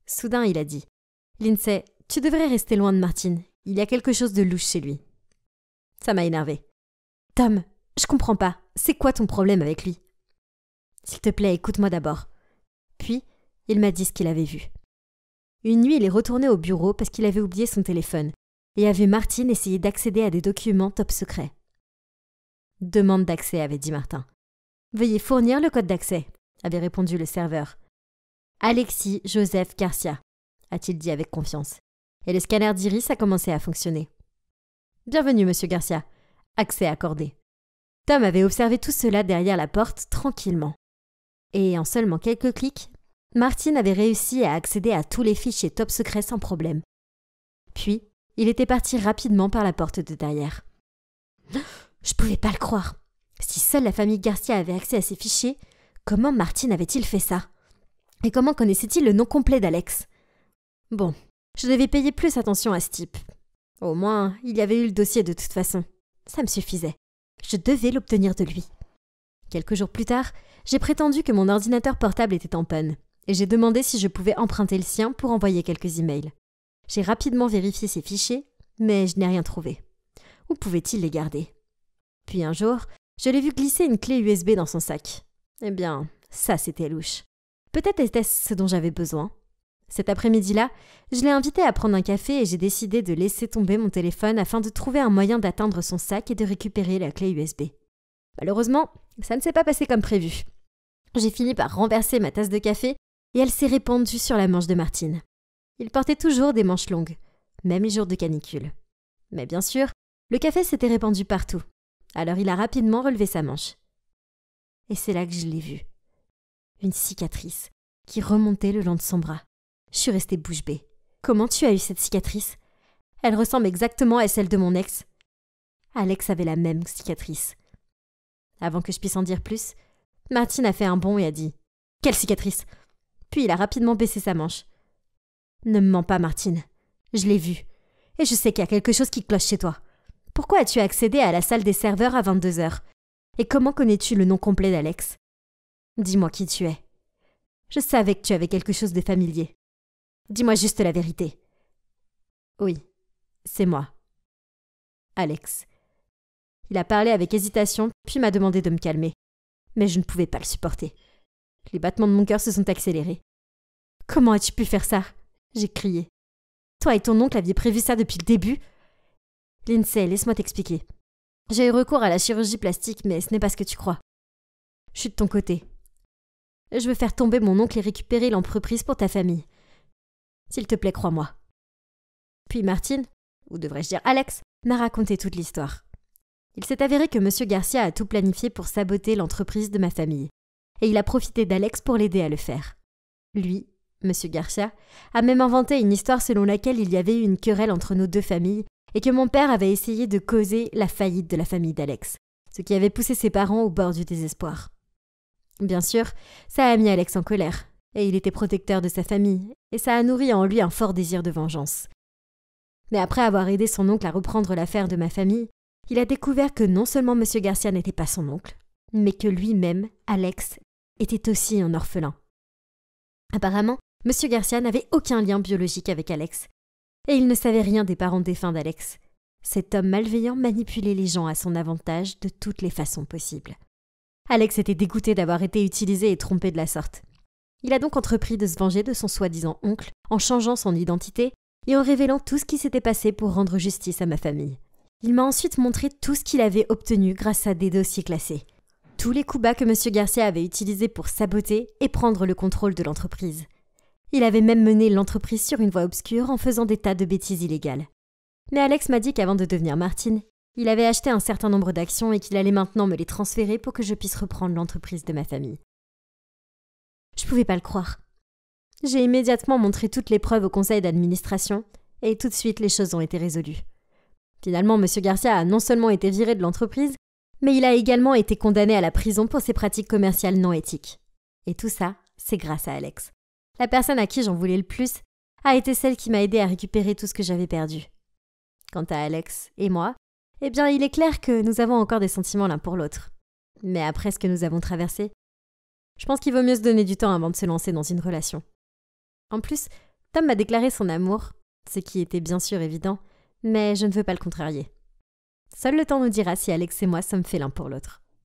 Soudain, il a dit « Lindsay, tu devrais rester loin de Martine. Il y a quelque chose de louche chez lui. » Ça m'a énervé. « Tom, je comprends pas. C'est quoi ton problème avec lui? »« S'il te plaît, écoute-moi d'abord. » Puis, il m'a dit ce qu'il avait vu. Une nuit, il est retourné au bureau parce qu'il avait oublié son téléphone et a vu Martine essayer d'accéder à des documents top secrets. « Demande d'accès, avait dit Martin. « Veuillez fournir le code d'accès, avait répondu le serveur. « Alexis Joseph Garcia, a-t-il dit avec confiance. Et le scanner d'iris a commencé à fonctionner. « Bienvenue, monsieur Garcia. Accès accordé. » Tom avait observé tout cela derrière la porte tranquillement. Et en seulement quelques clics, Martine avait réussi à accéder à tous les fichiers top secrets sans problème. Puis, il était parti rapidement par la porte de derrière. Je pouvais pas le croire. Si seule la famille Garcia avait accès à ces fichiers, comment Martine avait-il fait ça? Et comment connaissait-il le nom complet d'Alex? Bon, je devais payer plus attention à ce type. Au moins, il y avait eu le dossier de toute façon. Ça me suffisait. Je devais l'obtenir de lui. Quelques jours plus tard, j'ai prétendu que mon ordinateur portable était en panne, et j'ai demandé si je pouvais emprunter le sien pour envoyer quelques emails. J'ai rapidement vérifié ces fichiers, mais je n'ai rien trouvé. Où pouvait-il les garder? Puis un jour, je l'ai vu glisser une clé USB dans son sac. Eh bien, ça c'était louche. Peut-être était-ce ce dont j'avais besoin. Cet après-midi-là, je l'ai invité à prendre un café et j'ai décidé de laisser tomber mon téléphone afin de trouver un moyen d'atteindre son sac et de récupérer la clé USB. Malheureusement, ça ne s'est pas passé comme prévu. J'ai fini par renverser ma tasse de café et elle s'est répandue sur la manche de Martine. Il portait toujours des manches longues, même les jours de canicule. Mais bien sûr, le café s'était répandu partout. Alors il a rapidement relevé sa manche. Et c'est là que je l'ai vu. Une cicatrice qui remontait le long de son bras. Je suis restée bouche bée. Comment tu as eu cette cicatrice? Elle ressemble exactement à celle de mon ex. Alex avait la même cicatrice. Avant que je puisse en dire plus, Martine a fait un bond et a dit « Quelle cicatrice ?» Puis il a rapidement baissé sa manche. « Ne me mens pas, Martine. Je l'ai vue. Et je sais qu'il y a quelque chose qui cloche chez toi. Pourquoi as-tu accédé à la salle des serveurs à 22h? Et comment connais-tu le nom complet d'Alex? Dis-moi qui tu es. Je savais que tu avais quelque chose de familier. Dis-moi juste la vérité. » Oui, c'est moi. Alex. Il a parlé avec hésitation, puis m'a demandé de me calmer. Mais je ne pouvais pas le supporter. Les battements de mon cœur se sont accélérés. « Comment as-tu pu faire ça ?» j'ai crié. « Toi et ton oncle aviez prévu ça depuis le début ?» Lindsay, laisse-moi t'expliquer. J'ai eu recours à la chirurgie plastique, mais ce n'est pas ce que tu crois. Je suis de ton côté. Je veux faire tomber mon oncle et récupérer l'entreprise pour ta famille. S'il te plaît, crois-moi. Puis Martine, ou devrais-je dire Alex, m'a raconté toute l'histoire. Il s'est avéré que M. Garcia a tout planifié pour saboter l'entreprise de ma famille, et il a profité d'Alex pour l'aider à le faire. Lui, M. Garcia, a même inventé une histoire selon laquelle il y avait eu une querelle entre nos deux familles et que mon père avait essayé de causer la faillite de la famille d'Alex, ce qui avait poussé ses parents au bord du désespoir. Bien sûr, ça a mis Alex en colère, et il était protecteur de sa famille, et ça a nourri en lui un fort désir de vengeance. Mais après avoir aidé son oncle à reprendre l'affaire de ma famille, il a découvert que non seulement M. Garcia n'était pas son oncle, mais que lui-même, Alex, était aussi un orphelin. Apparemment, M. Garcia n'avait aucun lien biologique avec Alex, et il ne savait rien des parents défunts d'Alex. Cet homme malveillant manipulait les gens à son avantage de toutes les façons possibles. Alex était dégoûté d'avoir été utilisé et trompé de la sorte. Il a donc entrepris de se venger de son soi-disant oncle en changeant son identité et en révélant tout ce qui s'était passé pour rendre justice à ma famille. Il m'a ensuite montré tout ce qu'il avait obtenu grâce à des dossiers classés. Tous les coups bas que M. Garcia avait utilisés pour saboter et prendre le contrôle de l'entreprise. Il avait même mené l'entreprise sur une voie obscure en faisant des tas de bêtises illégales. Mais Alex m'a dit qu'avant de devenir Martine, il avait acheté un certain nombre d'actions et qu'il allait maintenant me les transférer pour que je puisse reprendre l'entreprise de ma famille. Je pouvais pas le croire. J'ai immédiatement montré toutes les preuves au conseil d'administration et tout de suite les choses ont été résolues. Finalement, M. Garcia a non seulement été viré de l'entreprise, mais il a également été condamné à la prison pour ses pratiques commerciales non éthiques. Et tout ça, c'est grâce à Alex. La personne à qui j'en voulais le plus a été celle qui m'a aidé à récupérer tout ce que j'avais perdu. Quant à Alex et moi, eh bien, il est clair que nous avons encore des sentiments l'un pour l'autre. Mais après ce que nous avons traversé, je pense qu'il vaut mieux se donner du temps avant de se lancer dans une relation. En plus, Tom m'a déclaré son amour, ce qui était bien sûr évident, mais je ne veux pas le contrarier. Seul le temps nous dira si Alex et moi sommes faits l'un pour l'autre.